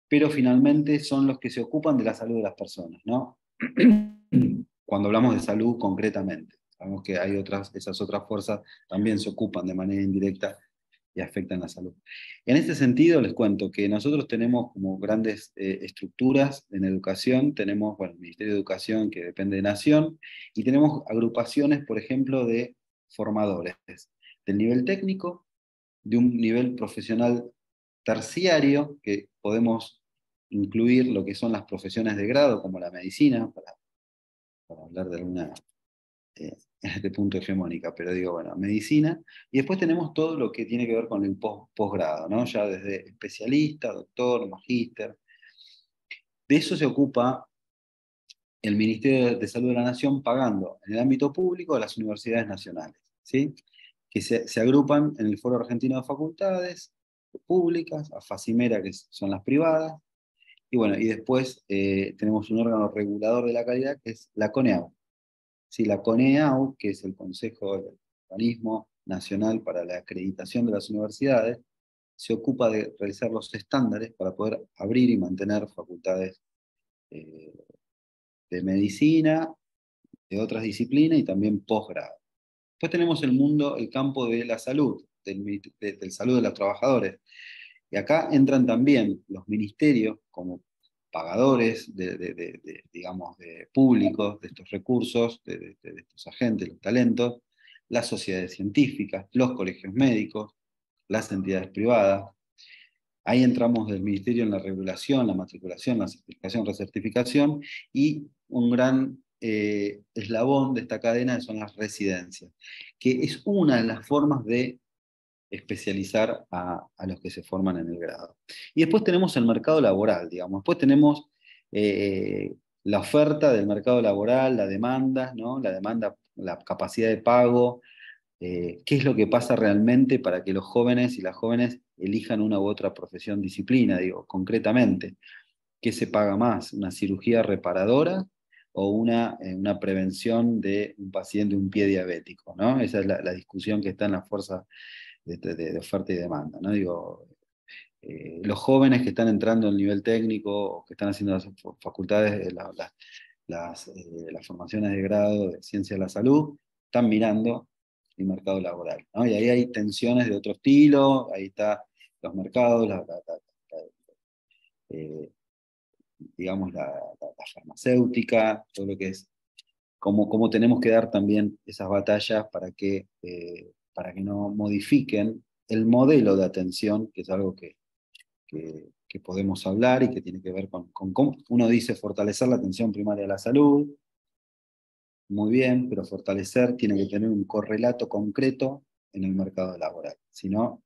B: pero finalmente son los que se ocupan de la salud de las personas, ¿no? Cuando hablamos de salud concretamente. Sabemos que esas otras fuerzas también se ocupan de manera indirecta y afectan la salud. En este sentido, les cuento que nosotros tenemos como grandes estructuras en educación, tenemos, bueno, el Ministerio de Educación que depende de Nación, y tenemos agrupaciones, por ejemplo, de formadores, del nivel técnico, de un nivel profesional terciario, que podemos incluir lo que son las profesiones de grado, como la medicina, para hablar de alguna en este punto hegemónica, pero digo, bueno, medicina, y después tenemos todo lo que tiene que ver con el posgrado, ¿no? Ya desde especialista, doctor, magíster. De eso se ocupa el Ministerio de Salud de la Nación pagando en el ámbito público a las universidades nacionales, ¿sí? Que se agrupan en el Foro Argentino de Facultades Públicas, a FACIMERA, que son las privadas, y bueno, y después tenemos un órgano regulador de la calidad que es la CONEAU. Sí, la CONEAU, que es el Consejo del Organismo Nacional para la Acreditación de las Universidades, se ocupa de realizar los estándares para poder abrir y mantener facultades eh, de medicina, de otras disciplinas y también posgrado. Después tenemos el campo de la salud, del salud de los trabajadores. Y acá entran también los ministerios como pagadores digamos, de públicos de estos recursos, de estos agentes, los talentos, las sociedades científicas, los colegios médicos, las entidades privadas. Ahí entramos del ministerio en la regulación, la matriculación, la certificación, recertificación, y un gran eslabón de esta cadena son las residencias, que es una de las formas de especializar a los que se forman en el grado. Y después tenemos el mercado laboral, digamos. Después tenemos la oferta del mercado laboral, la demanda, ¿no? La demanda, la capacidad de pago, qué es lo que pasa realmente para que los jóvenes y las jóvenes elijan una u otra profesión, disciplina, digo, concretamente. ¿Qué se paga más? ¿Una cirugía reparadora o una prevención de un paciente, un pie diabético? ¿No? Esa es la discusión que está en la fuerza de oferta y demanda, ¿no? Digo, los jóvenes que están entrando al nivel técnico o que están haciendo las facultades, las formaciones de grado de ciencia de la salud, están mirando el mercado laboral, ¿no? Y ahí hay tensiones de otro estilo, ahí están los mercados, eh, digamos, la farmacéutica, todo lo que es, cómo tenemos que dar también esas batallas para que no modifiquen el modelo de atención, que es algo que podemos hablar y que tiene que ver con cómo uno dice fortalecer la atención primaria de la salud, muy bien, pero fortalecer tiene que tener un correlato concreto en el mercado laboral. Si no,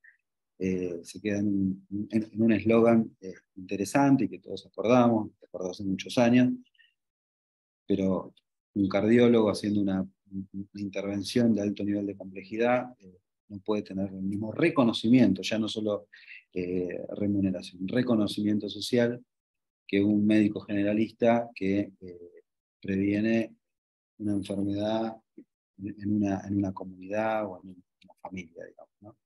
B: se queda en un eslogan interesante y que todos acordamos hace muchos años, pero un cardiólogo haciendo una intervención de alto nivel de complejidad no puede tener el mismo reconocimiento, ya no solo remuneración, reconocimiento social que un médico generalista que previene una enfermedad en una comunidad o en una familia, digamos, ¿no?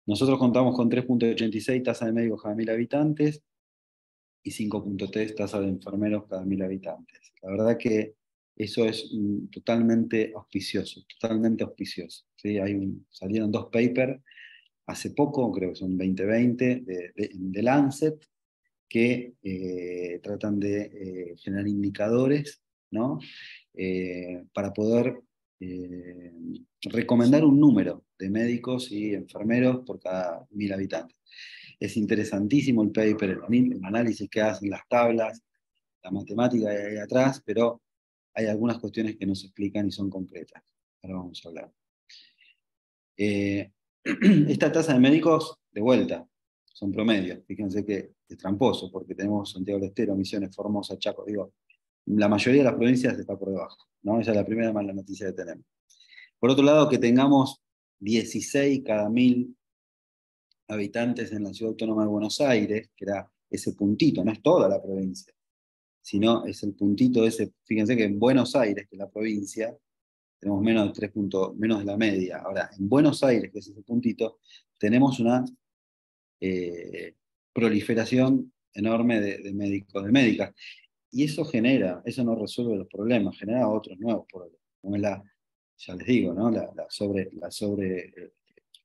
B: Nosotros contamos con 3,86 tasa de médicos cada 1.000 habitantes y 5,3 tasa de enfermeros cada 1.000 habitantes. La verdad que eso es totalmente auspicioso, totalmente auspicioso. ¿Sí? Salieron 2 papers hace poco, creo que son 2020, de Lancet, que tratan de generar indicadores, ¿no? Para poder recomendar un número de médicos y enfermeros por cada 1.000 habitantes. Es interesantísimo el paper, el análisis que hacen, las tablas, la matemática que hay atrás, pero hay algunas cuestiones que no se explican y son concretas. Ahora vamos a hablar. Esta tasa de médicos, de vuelta, son promedios. Fíjense que es tramposo, porque tenemos Santiago del Estero, Misiones, Formosa, Chaco, digo, la mayoría de las provincias está por debajo, ¿no? Esa es la primera mala noticia que tenemos. Por otro lado, que tengamos 16 cada 1.000 habitantes en la Ciudad Autónoma de Buenos Aires, que era ese puntito, no es toda la provincia, sino es el puntito ese. Fíjense que en Buenos Aires, que es la provincia, tenemos menos de 3 puntos, menos de la media. Ahora, en Buenos Aires, que es ese puntito, tenemos una proliferación enorme de médicos, de médicas. Y eso no resuelve los problemas, genera otros nuevos problemas, como es ya les digo, ¿no? la sobre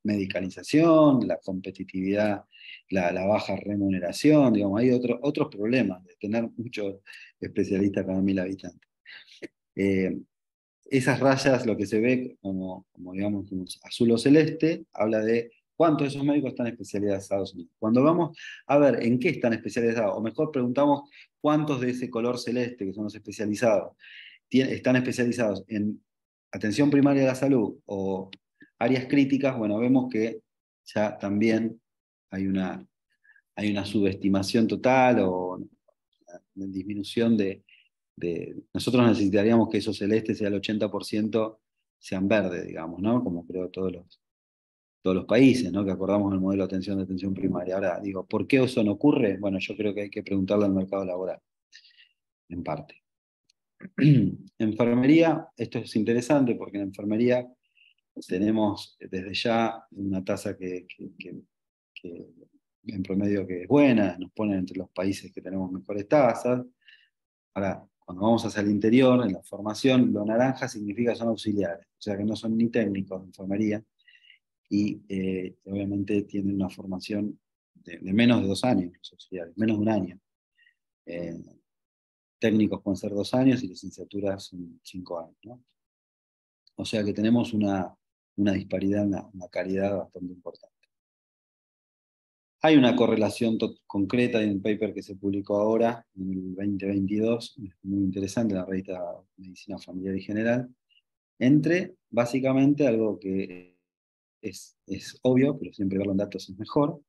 B: medicalización, la competitividad, la baja remuneración, digamos, hay otros problemas de tener muchos especialistas cada 1.000 habitantes. Esas rayas, lo que se ve digamos, como azul o celeste, habla de cuántos de esos médicos están especializados en eso. Cuando vamos a ver en qué están especializados, o mejor preguntamos cuántos de ese color celeste, que son los especializados, están especializados en atención primaria de la salud o áreas críticas, bueno, vemos que ya también hay una subestimación total o una disminución nosotros necesitaríamos que esos celestes, sea el 80%, sean verdes, digamos, ¿no? Como creo todos los países, ¿no? Que acordamos el modelo de atención primaria. Ahora, digo, ¿por qué eso no ocurre? Bueno, yo creo que hay que preguntarle al mercado laboral, en parte. Enfermería, esto es interesante porque en enfermería tenemos desde ya una tasa que en promedio que es buena, nos pone entre los países que tenemos mejores tasas. Ahora, cuando vamos hacia el interior, en la formación, lo naranja significa son auxiliares, o sea que no son ni técnicos de enfermería y obviamente tienen una formación de menos de 2 años, los auxiliares, menos de 1 año. Técnicos pueden ser 2 años y licenciaturas son 5 años, ¿no? O sea que tenemos una disparidad, una calidad bastante importante. Hay una correlación concreta en un paper que se publicó ahora, en el 2022, muy interesante, en la revista Medicina Familiar y General, entre básicamente algo que es obvio, pero siempre verlo en datos es mejor,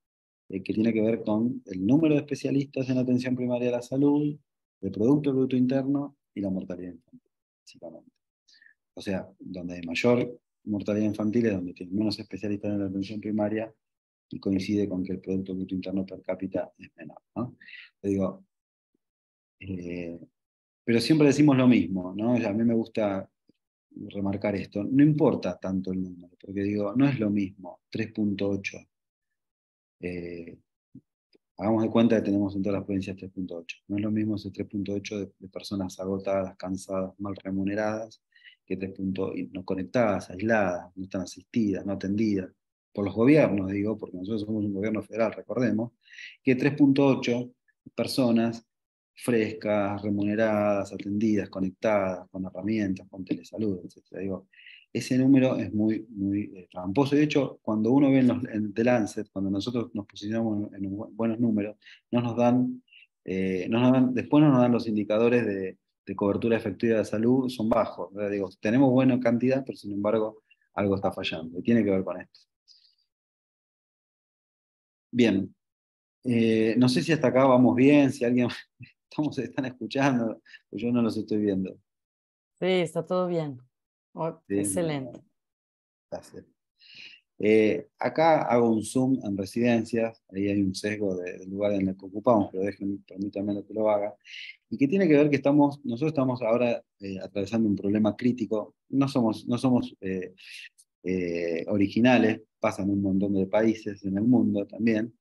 B: que tiene que ver con el número de especialistas en atención primaria de la salud, el Producto Bruto Interno y la mortalidad infantil, básicamente. O sea, donde hay mayor mortalidad infantil es donde tienen menos especialistas en la atención primaria y coincide con que el Producto Bruto Interno per cápita es menor, ¿no? Te digo, eh, pero siempre decimos lo mismo, ¿no? A mí me gusta remarcar esto, no importa tanto el número, porque digo, no es lo mismo 3.8. Hagamos de cuenta que tenemos en todas las provincias 3.8. No es lo mismo ese 3.8 de personas agotadas, cansadas, mal remuneradas, que 3.8 no conectadas, aisladas, no están asistidas, no atendidas, por los gobiernos, digo, porque nosotros somos un gobierno federal, recordemos, que 3.8 personas frescas, remuneradas, atendidas, conectadas, con herramientas, con telesalud, etc. Digo, ese número es muy, muy tramposo. De hecho, cuando uno ve en The Lancet, cuando nosotros nos posicionamos en buenos números, después no nos dan los indicadores de cobertura efectiva de salud, son bajos. ¿Verdad? Digo, tenemos buena cantidad, pero sin embargo algo está fallando. Y tiene que ver con esto. Bien, no sé si hasta acá vamos bien, si alguien están escuchando, pues yo no los estoy viendo.
C: Sí, está todo bien. Oh,
B: Sí,
C: excelente.
B: Gracias. Acá hago un zoom en residencias, ahí hay un sesgo del lugar en el que ocupamos, pero permítanme que lo haga, y que tiene que ver que nosotros estamos ahora atravesando un problema crítico, no somos originales, pasan en un montón de países en el mundo también,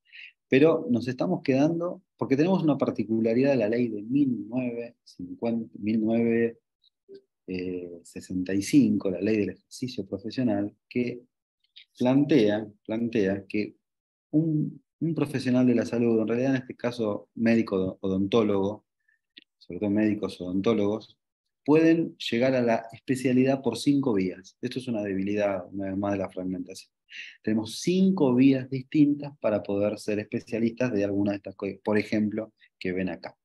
B: pero nos estamos quedando, porque tenemos una particularidad de la ley de 1965, la ley del ejercicio profesional, que plantea que un profesional de la salud, en realidad en este caso médico odontólogo, sobre todo médicos odontólogos, pueden llegar a la especialidad por 5 vías. Esto es una debilidad, una vez más, de la fragmentación. Tenemos 5 vías distintas para poder ser especialistas de alguna de estas cosas, por ejemplo, que ven acá.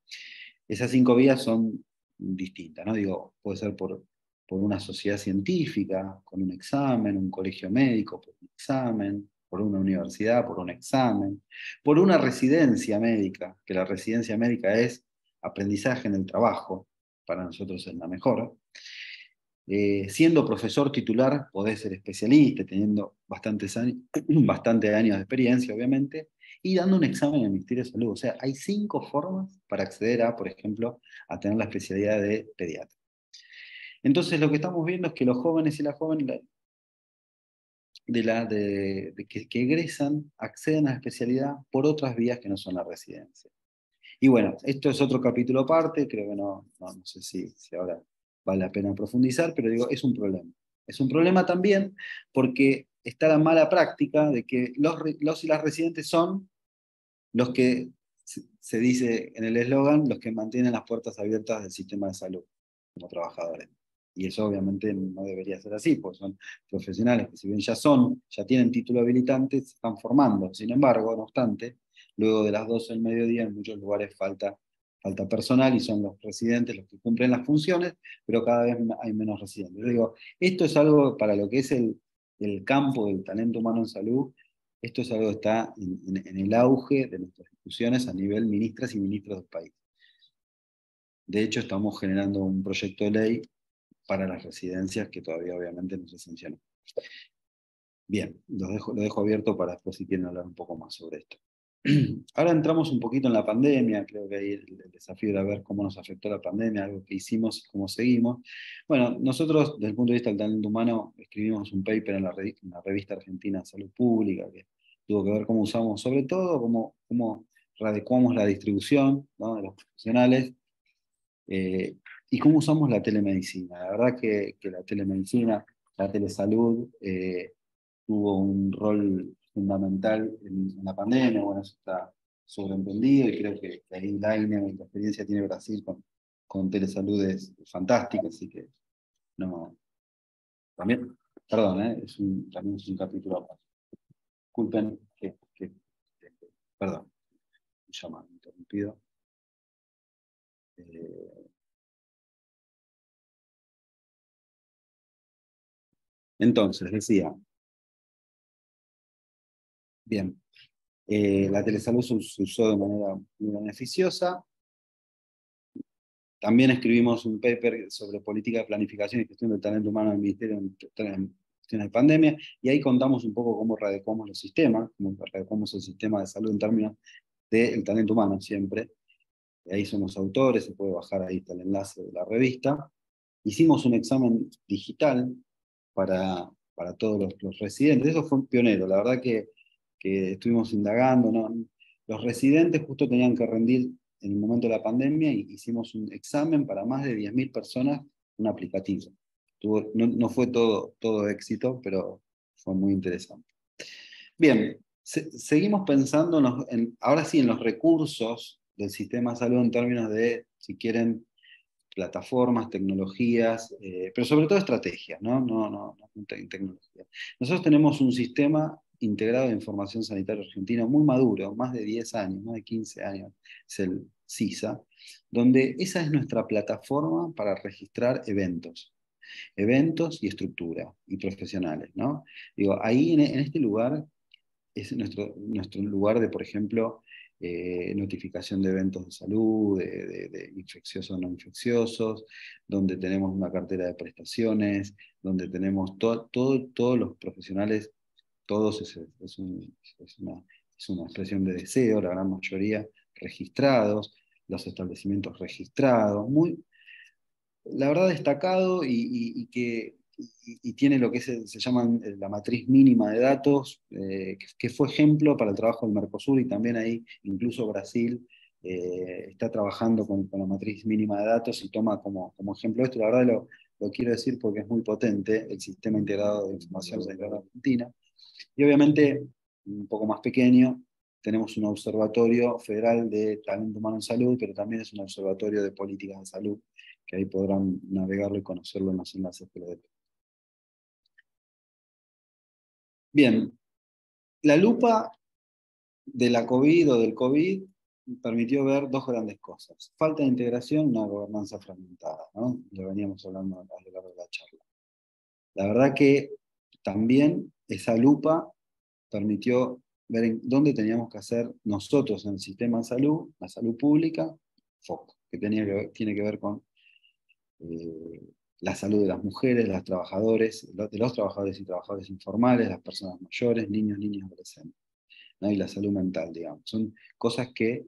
B: Esas 5 vías son distintas, ¿no? Digo, puede ser por una sociedad científica, con un examen, un colegio médico, por un examen, por una universidad, por un examen, por una residencia médica, que la residencia médica es aprendizaje en el trabajo, para nosotros es la mejor. Siendo profesor titular, podés ser especialista, teniendo bastantes años de experiencia, obviamente, y dando un examen en el Ministerio de Salud. O sea, hay 5 formas para acceder a, por ejemplo, a tener la especialidad de pediatra. Entonces, lo que estamos viendo es que los jóvenes y las jóvenes que egresan acceden a la especialidad por otras vías que no son la residencia. Y bueno, esto es otro capítulo aparte, creo que no sé si ahora vale la pena profundizar, pero digo, es un problema. Es un problema también porque está la mala práctica de que los y las residentes son los que, se dice en el eslogan, los que mantienen las puertas abiertas del sistema de salud como trabajadores. Y eso obviamente no debería ser así, porque son profesionales que si bien ya tienen título habilitante, se están formando. Sin embargo, no obstante, luego de las 12 del mediodía en muchos lugares falta personal y son los residentes los que cumplen las funciones, pero cada vez hay menos residentes. Yo digo, esto es algo para lo que es el campo del talento humano en salud. Esto es algo que está en el auge de nuestras discusiones a nivel ministras y ministros del país. De hecho, estamos generando un proyecto de ley para las residencias que todavía obviamente no se sancionó. Bien, lo dejo abierto para después si quieren hablar un poco más sobre esto. Ahora entramos un poquito en la pandemia, creo que ahí el desafío era ver cómo nos afectó la pandemia, algo que hicimos y cómo seguimos. Bueno, nosotros desde el punto de vista del talento humano escribimos un paper en la revista Argentina de Salud Pública, que tuvo que ver cómo usamos, sobre todo, cómo readecuamos la distribución, ¿no?, de los profesionales, y cómo usamos la telemedicina. La verdad que la telemedicina, la telesalud, tuvo un rol fundamental en la pandemia. Bueno, eso está sobreentendido y creo que ahí Laine, la experiencia que tiene Brasil con telesalud es fantástica, así que no. También, perdón, también es un capítulo aparte. Disculpen que Perdón, un llamado interrumpido. Entonces, decía, bien, la telesalud se usó de manera muy beneficiosa. También escribimos un paper sobre política de planificación y gestión del talento humano en el Ministerio en cuestiones de pandemia, y ahí contamos un poco cómo radicamos los sistemas, cómo radicamos el sistema de salud en términos del talento humano siempre. Ahí somos autores, se puede bajar ahí está el enlace de la revista. Hicimos un examen digital para todos los residentes. Eso fue un pionero, la verdad que estuvimos indagando, ¿no? Los residentes justo tenían que rendir en el momento de la pandemia y hicimos un examen para más de 10.000 personas, un aplicativo. No fue todo éxito, pero fue muy interesante. Bien, seguimos pensando ahora sí en los recursos del sistema de salud en términos de, si quieren, plataformas, tecnologías, pero sobre todo estrategias, no tecnología. Nosotros tenemos un sistema integrado de información sanitaria argentino muy maduro, más de 10 años, más de 15 años, es el CISA, donde esa es nuestra plataforma para registrar eventos y estructura, y profesionales, ¿no? Digo, ahí en este lugar es nuestro lugar de, por ejemplo, notificación de eventos de salud, de infecciosos o no infecciosos, donde tenemos una cartera de prestaciones, donde tenemos todos los profesionales, todos es una expresión de deseo, la gran mayoría registrados, los establecimientos registrados, la verdad destacado y tiene lo que se llama la matriz mínima de datos, que fue ejemplo para el trabajo del Mercosur, y también ahí incluso Brasil está trabajando con la matriz mínima de datos y toma como ejemplo esto. La verdad lo quiero decir porque es muy potente el sistema integrado de información sanitaria argentina. Y obviamente, un poco más pequeño, tenemos un observatorio federal de talento humano en salud, pero también es un observatorio de políticas de salud, que ahí podrán navegarlo y conocerlo en los enlaces que lo dejo. Bien, la lupa de la COVID o del COVID permitió ver dos grandes cosas. Falta de integración y una gobernanza fragmentada, ¿no? Lo veníamos hablando a lo largo de la charla. La verdad que también esa lupa permitió ver en dónde teníamos que hacer nosotros en el sistema de salud, la salud pública, foco, que tiene que ver con la salud de las mujeres, de los trabajadores y trabajadoras informales, las personas mayores, niños, niñas, adolescentes, ¿no? Y la salud mental, digamos. Son cosas que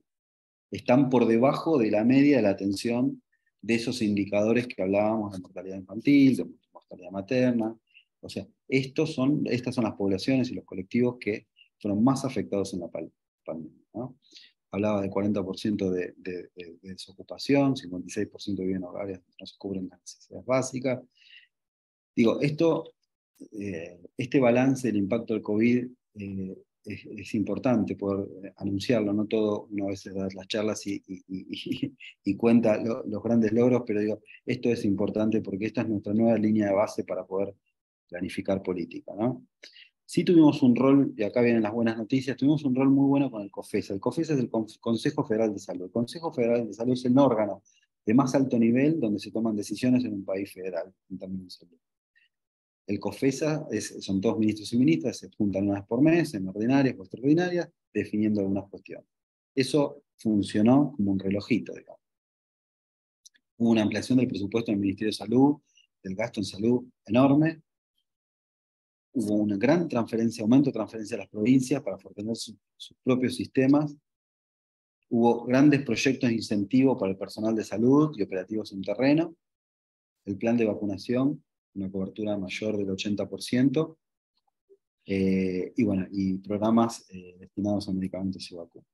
B: están por debajo de la media de la atención de esos indicadores que hablábamos de mortalidad infantil, de mortalidad materna. O sea, estas son las poblaciones y los colectivos que fueron más afectados en la pandemia, ¿no? Hablaba de 40% de desocupación, 56% viven en hogares donde no se cubren las necesidades básicas. Digo, este balance del impacto del COVID es importante poder anunciarlo, no todo, uno a veces da las charlas y cuenta los grandes logros, pero digo, esto es importante porque esta es nuestra nueva línea de base para poder planificar política, ¿no? Sí tuvimos un rol, y acá vienen las buenas noticias, tuvimos un rol muy bueno con el COFESA. El COFESA es el Consejo Federal de Salud. El Consejo Federal de Salud es el órgano de más alto nivel donde se toman decisiones en un país federal en términos de salud. El COFESA son todos ministros y ministras, se juntan una vez por mes, en ordinarias o extraordinarias, definiendo algunas cuestiones. Eso funcionó como un relojito, digamos. Hubo una ampliación del presupuesto del Ministerio de Salud, del gasto en salud enorme. Hubo una gran aumento de transferencia a las provincias para fortalecer sus propios sistemas. Hubo grandes proyectos de incentivo para el personal de salud y operativos en terreno. El plan de vacunación, una cobertura mayor del 80%. Y programas destinados a medicamentos y vacunas.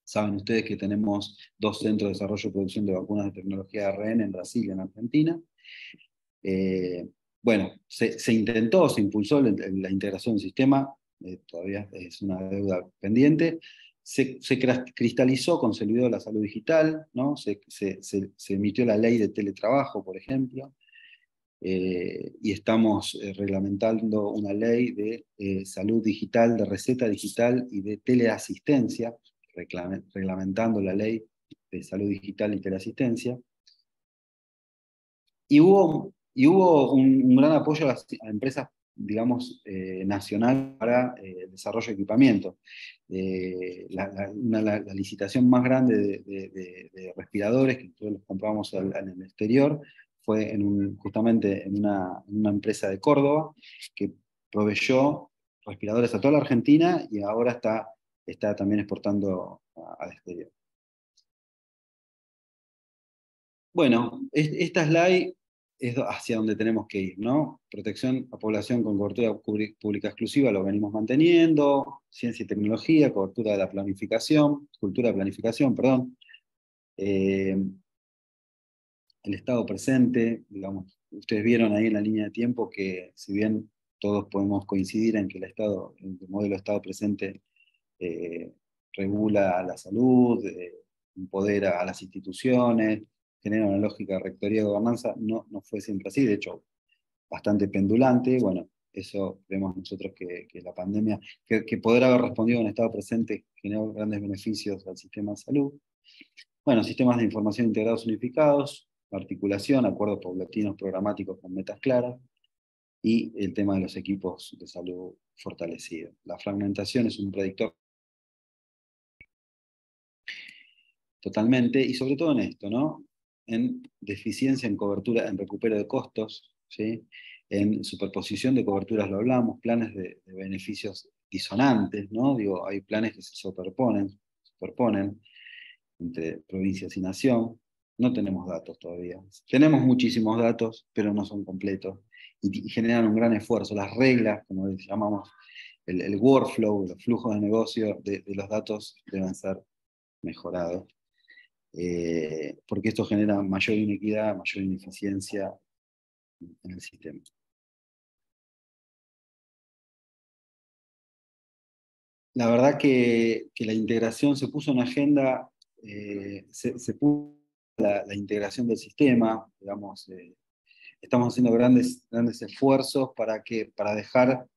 B: Saben ustedes que tenemos 2 centros de desarrollo y producción de vacunas de tecnología de ARN en Brasil y en Argentina. Se intentó, se impulsó la integración del sistema, todavía es una deuda pendiente. Se cristalizó, consolidó la salud digital, ¿no? Se emitió la ley de teletrabajo, por ejemplo. y estamos reglamentando una ley de salud digital, de receta digital y de teleasistencia, reglamentando la ley de salud digital y teleasistencia. Y hubo un gran apoyo a empresas, digamos, nacional para el desarrollo de equipamiento. La licitación más grande de respiradores, que nosotros los compramos en el exterior, fue justamente en una empresa de Córdoba, que proveyó respiradores a toda la Argentina y ahora está también exportando al exterior. Bueno, esta slide es hacia donde tenemos que ir, ¿no? Protección a población con cobertura pública exclusiva, lo venimos manteniendo, ciencia y tecnología, cobertura de la planificación, cultura de planificación, perdón. El Estado presente, digamos, ustedes vieron ahí en la línea de tiempo que si bien todos podemos coincidir en que el modelo de Estado presente regula la salud, empodera a las instituciones, genera una lógica de rectoría de gobernanza, no fue siempre así, de hecho, bastante pendulante. Bueno, eso vemos nosotros que la pandemia, que poder haber respondido en estado presente generó grandes beneficios al sistema de salud. Bueno, sistemas de información integrados unificados, articulación, acuerdos paulatinos programáticos con metas claras, y el tema de los equipos de salud fortalecidos. La fragmentación es un predictor totalmente, y sobre todo en esto, ¿no? En deficiencia en cobertura, en recupero de costos, ¿sí? En superposición de coberturas lo hablamos, planes de beneficios disonantes, ¿no? Digo, hay planes que se superponen entre provincias y nación. No tenemos datos todavía. Tenemos muchísimos datos, pero no son completos, y generan un gran esfuerzo. Las reglas, como les llamamos, el workflow, los flujos de negocio de los datos deben ser mejorados. Porque esto genera mayor inequidad, mayor ineficiencia en el sistema. La verdad que la integración se puso en agenda, se puso la integración del sistema, digamos, estamos haciendo grandes esfuerzos para dejar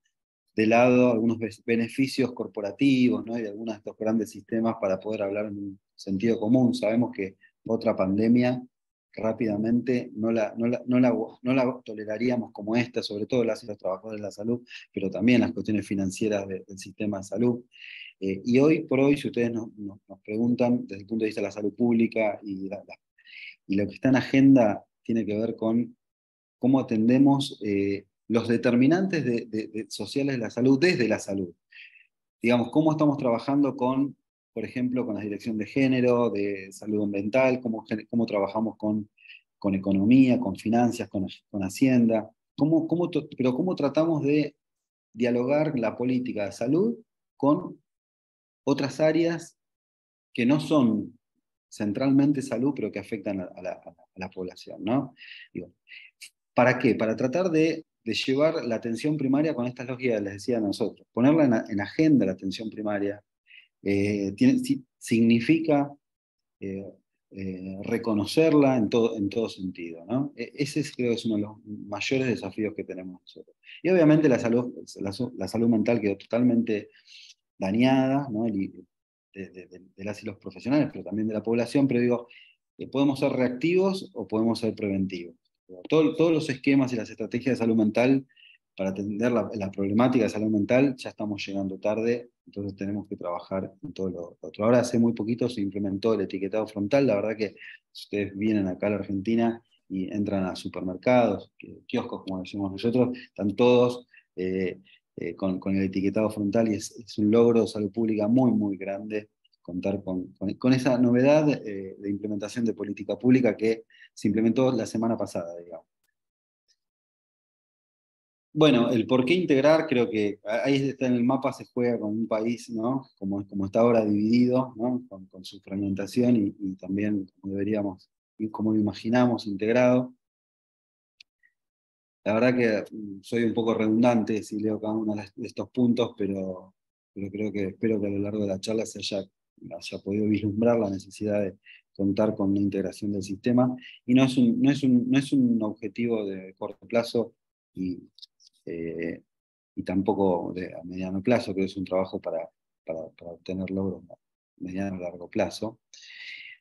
B: de lado algunos beneficios corporativos, ¿no? Y de algunos de estos grandes sistemas para poder hablar en un sentido común. Sabemos que otra pandemia rápidamente no la toleraríamos como esta, sobre todo los trabajadores de la salud, pero también las cuestiones financieras del sistema de salud. Y hoy por hoy, si ustedes nos preguntan desde el punto de vista de la salud pública y lo que está en agenda tiene que ver con cómo atendemos los determinantes sociales de la salud desde la salud. Digamos, cómo estamos trabajando por ejemplo, con la dirección de género, de salud ambiental, cómo trabajamos con economía, con finanzas, con hacienda, pero cómo tratamos de dialogar la política de salud con otras áreas que no son centralmente salud, pero que afectan a la población, ¿no? Digo, ¿para qué? Para tratar de llevar la atención primaria con estas lógicas que les decía a nosotros. Ponerla en agenda la atención primaria significa reconocerla en todo sentido, ¿no? Ese creo que es uno de los mayores desafíos que tenemos nosotros. Y obviamente la salud mental quedó totalmente dañada, ¿no? De las y los profesionales, pero también de la población, pero digo, podemos ser reactivos o podemos ser preventivos. Todos los esquemas y las estrategias de salud mental para atender la problemática de salud mental ya estamos llegando tarde, entonces tenemos que trabajar en todo lo otro. Ahora hace muy poquito se implementó el etiquetado frontal, la verdad que si ustedes vienen acá a la Argentina y entran a supermercados, kioscos como decimos nosotros, están todos con el etiquetado frontal, y es un logro de salud pública muy, muy grande contar con esa novedad de implementación de política pública que se implementó la semana pasada, digamos. Bueno, el por qué integrar, creo que ahí está en el mapa, se juega con un país, ¿no? Como está ahora dividido, ¿no? Con su fragmentación y también como deberíamos, y como lo imaginamos, integrado. La verdad que soy un poco redundante si leo cada uno de estos puntos, pero espero que a lo largo de la charla se haya podido vislumbrar la necesidad de contar con una integración del sistema, y no es un objetivo de corto plazo y tampoco a mediano plazo, que es un trabajo para obtener logros a mediano y largo plazo.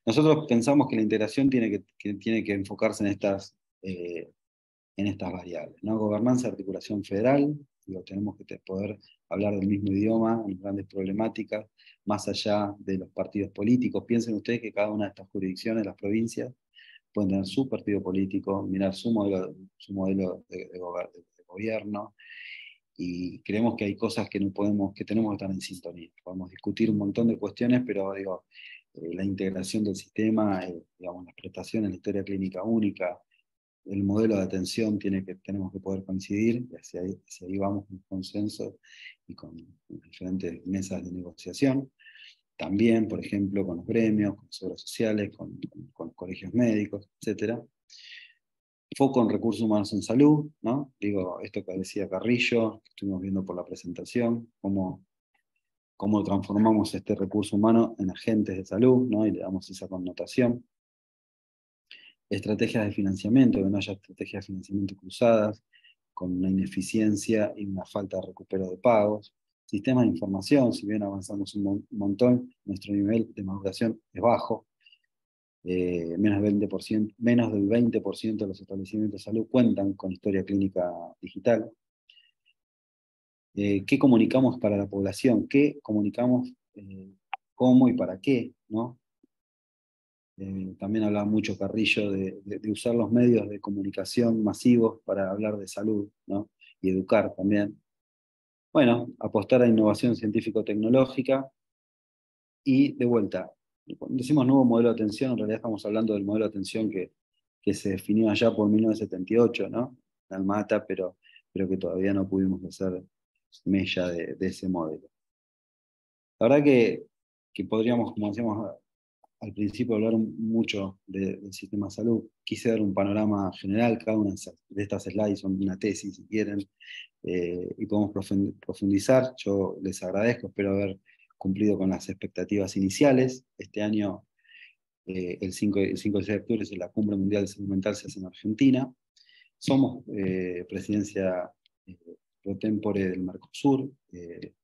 B: Nosotros pensamos que la integración tiene que enfocarse en estas variables, ¿no? Gobernanza, articulación federal, tenemos que poder hablar del mismo idioma en grandes problemáticas, más allá de los partidos políticos. Piensen ustedes que cada una de estas jurisdicciones, las provincias, pueden tener su partido político, mirar su modelo de gobierno, y creemos que hay cosas que tenemos que estar en sintonía. Podemos discutir un montón de cuestiones, pero digo, la integración del sistema, digamos, las prestaciones, la historia clínica única, el modelo de atención tenemos que poder coincidir, y hacia ahí vamos con consenso y con diferentes mesas de negociación. También, por ejemplo, con los gremios, con las obras sociales, con colegios médicos, etc. Foco en recursos humanos en salud, ¿no? Digo, esto que decía Carrillo, que estuvimos viendo por la presentación, cómo transformamos este recurso humano en agentes de salud, ¿no? Y le damos esa connotación. Estrategias de financiamiento, que no haya estrategias de financiamiento cruzadas, con una ineficiencia y una falta de recupero de pagos. Sistemas de información, si bien avanzamos un montón, nuestro nivel de maduración es bajo. Menos del 20% de los establecimientos de salud cuentan con historia clínica digital. ¿Qué comunicamos para la población? ¿Qué comunicamos? ¿Cómo y para qué? ¿No? También hablaba mucho Carrillo de usar los medios de comunicación masivos para hablar de salud, ¿no? Y educar también. Bueno, apostar a innovación científico-tecnológica, y de vuelta, cuando decimos nuevo modelo de atención, en realidad estamos hablando del modelo de atención que se definió allá por 1978, ¿no? En Almata, pero que todavía no pudimos hacer mella de ese modelo. La verdad que podríamos, como decíamos al principio, hablar mucho del sistema de salud. Quise dar un panorama general, cada una de estas slides son una tesis, si quieren, y podemos profundizar. Yo les agradezco, espero haber cumplido con las expectativas iniciales. Este año, el 5 y 6 de octubre, es la Cumbre Mundial de Salud Mental, se hace en Argentina. Somos presidencia pro tempore del Mercosur, que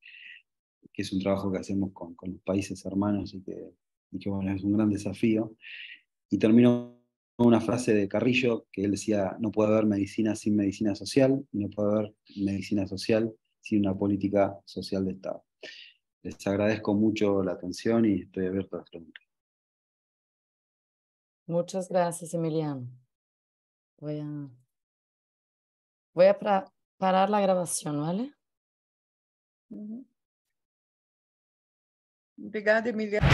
B: es un trabajo que hacemos con los países hermanos y que bueno, es un gran desafío. Y termino con una frase de Carrillo, que él decía: no puede haber medicina sin medicina social, y no puede haber medicina social sin una política social de Estado. Les agradezco mucho la atención y estoy abierto a las preguntas.
C: Muchas gracias, Emiliano. Voy a parar la grabación, ¿vale?
A: Obrigada, Emiliano.